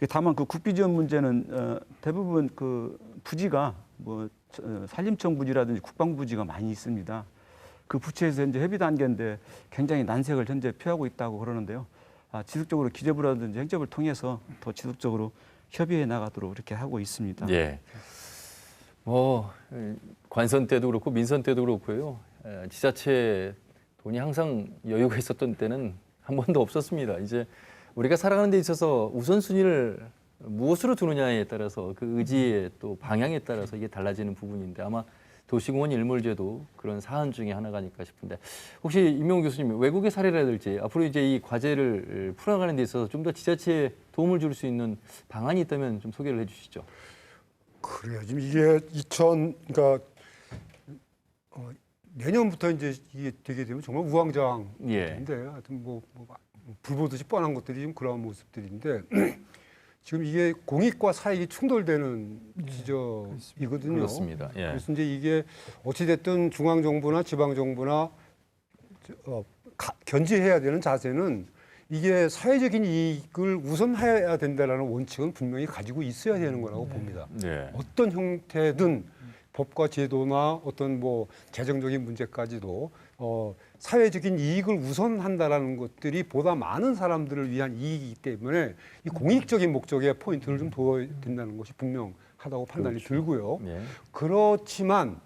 다만 그 국비 지원 문제는 대부분 그 부지가 뭐 산림청 부지라든지 국방 부지가 많이 있습니다. 그 부처에서 현재 협의 단계인데 굉장히 난색을 현재 표하고 있다고 그러는데요. 지속적으로 기재부라든지 행정부를 통해서 더 지속적으로 협의해 나가도록 이렇게 하고 있습니다. 예. 뭐 관선 때도 그렇고 민선 때도 그렇고요. 지자체 돈이 항상 여유가 있었던 때는 한 번도 없었습니다. 이제 우리가 살아가는 데 있어서 우선순위를 무엇으로 두느냐에 따라서 그 의지의 또 방향에 따라서 이게 달라지는 부분인데 아마 도시공원 일몰제도 그런 사안 중에 하나가 아닐까 싶은데 혹시 임용훈 교수님 외국의 사례라든지 앞으로 이제 이 과제를 풀어가는 데 있어서 좀 더 지자체에 도움을 줄 수 있는 방안이 있다면 좀 소개를 해주시죠. 그래요. 지금 이게 그러니까 내년부터 이제 이게 되게 되면 정말 우왕좌왕인데 하여튼 뭐 불보듯이 뻔한 것들이 좀 그런 모습들인데 지금 이게 공익과 사익이 충돌되는 지적이거든요. 그렇습니다. 예. 그래서 이제 이게 어찌 됐든 중앙 정부나 지방 정부나 견제해야 되는 자세는 이게 사회적인 이익을 우선해야 된다라는 원칙은 분명히 가지고 있어야 되는 거라고 봅니다. 네. 어떤 형태든 법과 제도나 어떤 뭐 재정적인 문제까지도 사회적인 이익을 우선한다라는 것들이 보다 많은 사람들을 위한 이익이기 때문에 이 공익적인 목적에 포인트를 좀 둬야 된다는 것이 분명하다고 판단이 들고요. 예. 그렇지만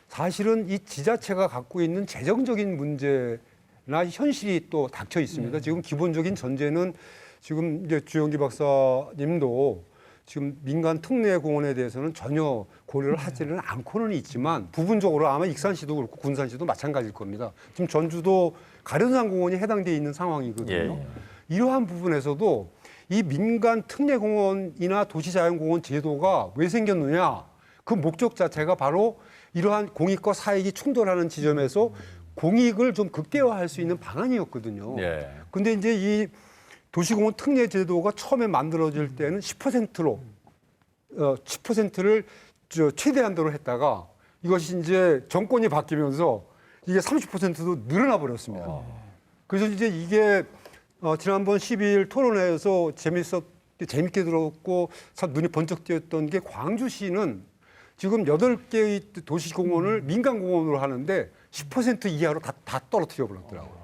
사실은 이 지자체가 갖고 있는 재정적인 문제나 현실이 또 닥쳐 있습니다. 지금 기본적인 전제는 지금 이제 주영기 박사님도 지금 민간 특례 공원에 대해서는 전혀 고려를 하지는 않고는 있지만 부분적으로 아마 익산시도 그렇고 군산시도 마찬가지일 겁니다. 지금 전주도 가련산 공원이 해당되어 있는 상황이거든요. 이러한 부분에서도 이 민간 특례 공원이나 도시자연공원 제도가 왜 생겼느냐? 그 목적 자체가 바로 이러한 공익과 사익이 충돌하는 지점에서 공익을 좀 극대화할 수 있는 방안이었거든요. 근데 이제 이 도시공원 특례 제도가 처음에 만들어질 때는 10%로 10%를 최대한도로 했다가 이것이 이제 정권이 바뀌면서 이게 30%도 늘어나 버렸습니다. 그래서 이제 이게 지난번 12일 토론회에서 재밌게 들었고 참 눈이 번쩍 띄었던 게 광주시는 지금 8개의 도시공원을 민간공원으로 하는데 10% 이하로 다 떨어뜨려 버렸더라고요.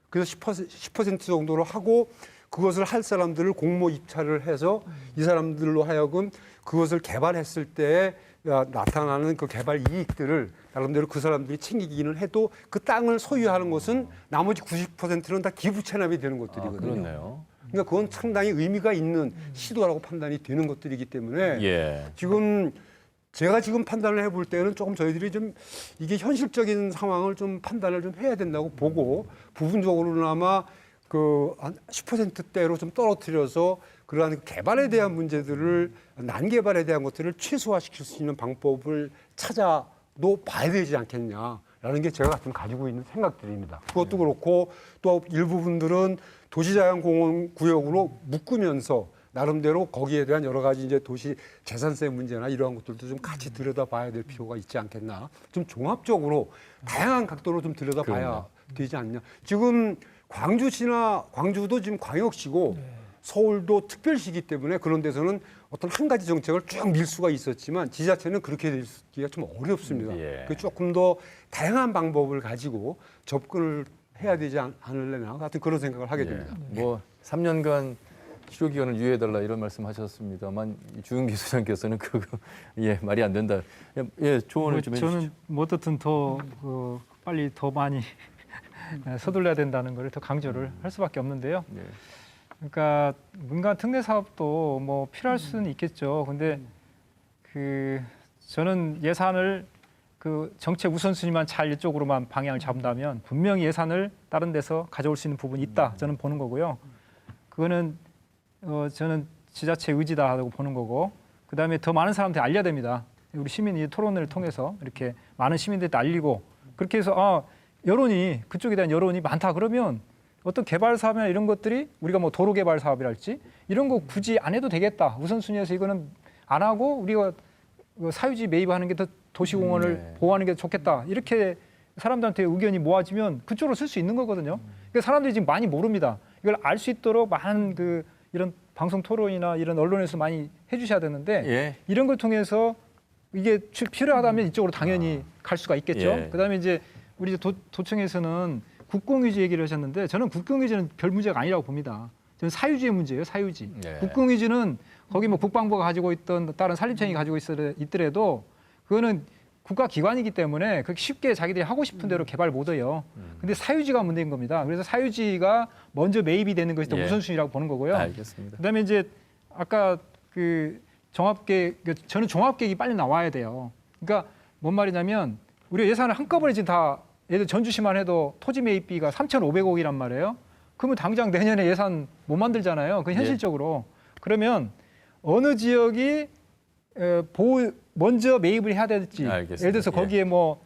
그래서 10% 정도로 하고 그것을 할 사람들을 공모 입찰을 해서 이 사람들로 하여금 그것을 개발했을 때 나타나는 그 개발 이익들을 나름대로 그 사람들이 챙기기는 해도 그 땅을 소유하는 것은 나머지 90%는 다 기부 체납이 되는 것들이거든요. 그렇네요. 그러니까 그건 상당히 의미가 있는 시도라고 판단이 되는 것들이기 때문에 지금 제가 지금 판단을 해볼 때는 조금 저희들이 좀 이게 현실적인 상황을 좀 판단을 좀 해야 된다고 보고 부분적으로나마 그 한 10%대로 좀 떨어뜨려서 그러한 개발에 대한 문제들을 난개발에 대한 것들을 최소화시킬 수 있는 방법을 찾아도 봐야 되지 않겠냐라는 게 제가 좀 가지고 있는 생각들입니다. 그것도 그렇고 또 일부분들은 도시자연공원 구역으로 묶으면서 나름대로 거기에 대한 여러 가지 이제 도시 재산세 문제나 이러한 것들도 좀 같이 들여다봐야 될 필요가 있지 않겠나. 좀 종합적으로 다양한 각도로 좀 들여다봐야 되지 않냐. 지금 광주도 지금 광역시고 서울도 특별시이기 때문에 그런 데서는 어떤 한 가지 정책을 쭉 밀 수가 있었지만 지자체는 그렇게 되기가 좀 어렵습니다. 조금 더 다양한 방법을 가지고 접근을 해야 되지 않을래나 같은 그런 생각을 하게 됩니다. 뭐 3년간 치료 기간을 유예해달라 이런 말씀하셨습니다만 주은기 소장께서는 그거 말이 안 된다. 조언을 좀 해주시죠. 저는 뭐 어떻든 더 빨리 더 많이 서둘러야 된다는 걸 더 강조를 할 수밖에 없는데요. 그러니까 민간 특례 사업도 뭐 필요할 수는 있겠죠. 근데 저는 예산을 그 정책 우선순위만 잘 이쪽으로만 방향을 잡는다면 분명히 예산을 다른 데서 가져올 수 있는 부분이 있다. 저는 보는 거고요. 그거는 저는 지자체 의지다 하고 보는 거고, 그다음에 더 많은 사람한테 알려야 됩니다. 우리 시민이 토론을 통해서 이렇게 많은 시민들한테 알리고 그렇게 해서 여론이 그쪽에 대한 여론이 많다 그러면 어떤 개발 사업이나 이런 것들이 우리가 뭐 도로 개발 사업이랄지 이런 거 굳이 안 해도 되겠다. 우선순위에서 이거는 안 하고 우리가 사유지 매입하는 게 더 도시공원을 보호하는 게 좋겠다. 이렇게 사람들한테 의견이 모아지면 그쪽으로 쓸 수 있는 거거든요. 그러니까 사람들이 지금 많이 모릅니다. 이걸 알 수 있도록 많은 이런 방송 토론이나 이런 언론에서 많이 해주셔야 되는데 이런 걸 통해서 이게 필요하다면 이쪽으로 당연히 갈 수가 있겠죠. 그다음에 이제 우리 도청에서는 국공유지 얘기를 하셨는데 저는 국공유지는 별 문제가 아니라고 봅니다. 저는 사유지의 문제예요, 사유지. 예. 국공유지는 거기 뭐 국방부가 가지고 있던 다른 산림청이 가지고 있더라도 그거는 국가 기관이기 때문에 그렇게 쉽게 자기들이 하고 싶은 대로 개발 못 해요. 근데 사유지가 문제인 겁니다. 그래서 사유지가 먼저 매입이 되는 것이 더 예. 우선순위라고 보는 거고요. 알겠습니다. 그다음에 이제 아까 그 종합계획, 저는 종합계획이 빨리 나와야 돼요. 그러니까 뭔 말이냐면 우리가 예산을 한꺼번에 지금 다 예를 들어 전주시만 해도 토지 매입비가 3,500억이란 말이에요. 그러면 당장 내년에 예산 못 만들잖아요. 그건 현실적으로. 그러면 어느 지역이 먼저 매입을 해야 될지. 알겠습니다. 예를 들어서 예. 거기에 뭐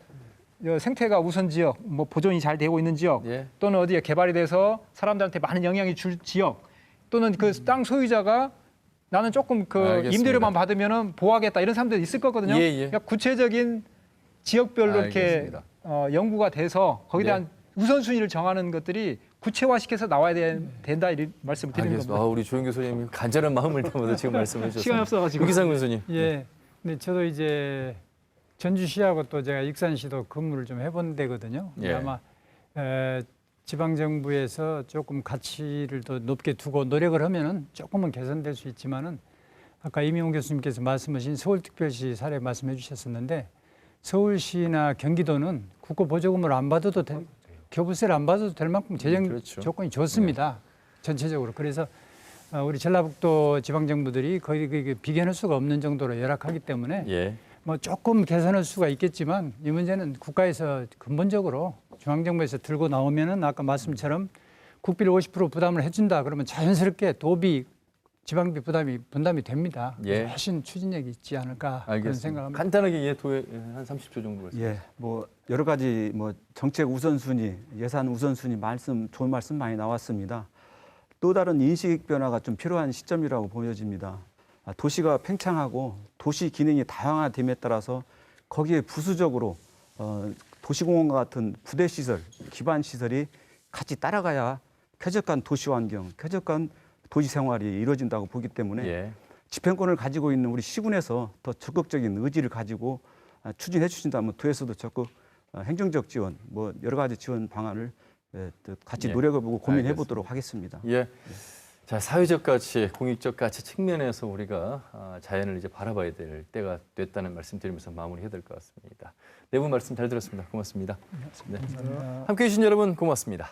생태가 우선 지역, 뭐 보존이 잘 되고 있는 지역, 예. 또는 어디에 개발이 돼서 사람들한테 많은 영향이 줄 지역, 또는 그 땅 소유자가 나는 조금 그 알겠습니다. 임대료만 받으면은 보호하겠다 이런 사람들이 있을 거거든요. 예, 예. 그러니까 구체적인 지역별로 알겠습니다. 이렇게 연구가 돼서 거기에 대한 우선순위를 정하는 것들이 구체화시켜서 나와야 된다 이런 말씀을 드리는 알겠습니다. 겁니다. 우리 조영 교수님 간절한 마음을 담아서 지금 말씀해 주셨습니다. 시간이 없어가지고. 유기상 교수님. 예. 근데 저도 이제 전주시하고 또 제가 익산시도 근무를 좀 해본 데거든요. 예. 아마 지방 정부에서 조금 가치를 더 높게 두고 노력을 하면은 조금은 개선될 수 있지만은 아까 이명훈 교수님께서 말씀하신 서울특별시 사례 말씀해 주셨었는데 서울시나 경기도는 국고 보조금을 안 받아도 교부세를 안 받아도 될 만큼 재정 그렇죠. 조건이 좋습니다. 전체적으로. 그래서 우리 전라북도 지방정부들이 거의 비견할 수가 없는 정도로 열악하기 때문에 예. 뭐 조금 개선할 수가 있겠지만 이 문제는 국가에서 근본적으로 중앙정부에서 들고 나오면은 아까 말씀처럼 국비를 50% 부담을 해준다 그러면 자연스럽게 도비 지방비 분담이 됩니다. 예. 훨씬 추진력이 있지 않을까 그런 알겠습니다. 생각합니다. 간단하게 한 30초 정도 말씀. 예, 뭐 여러 가지 뭐 정책 우선순위, 예산 우선순위 좋은 말씀 많이 나왔습니다. 또 다른 인식 변화가 좀 필요한 시점이라고 보여집니다. 도시가 팽창하고 도시 기능이 다양화됨에 따라서 거기에 부수적으로 도시공원과 같은 부대 시설, 기반 시설이 같이 따라가야 쾌적한 도시 환경, 쾌적한 도시 생활이 이루어진다고 보기 때문에 예. 집행권을 가지고 있는 우리 시군에서 더 적극적인 의지를 가지고 추진해 주신다면 도에서도 적극 행정적 지원, 뭐 여러 가지 지원 방안을 같이 예. 노력해보고 고민해 보도록 하겠습니다. 예. 자, 사회적 가치, 공익적 가치 측면에서 우리가 자연을 이제 바라봐야 될 때가 됐다는 말씀 드리면서 마무리해야 될 것 같습니다. 네 분 말씀 잘 들었습니다. 고맙습니다. 네. 함께해 주신 여러분 고맙습니다.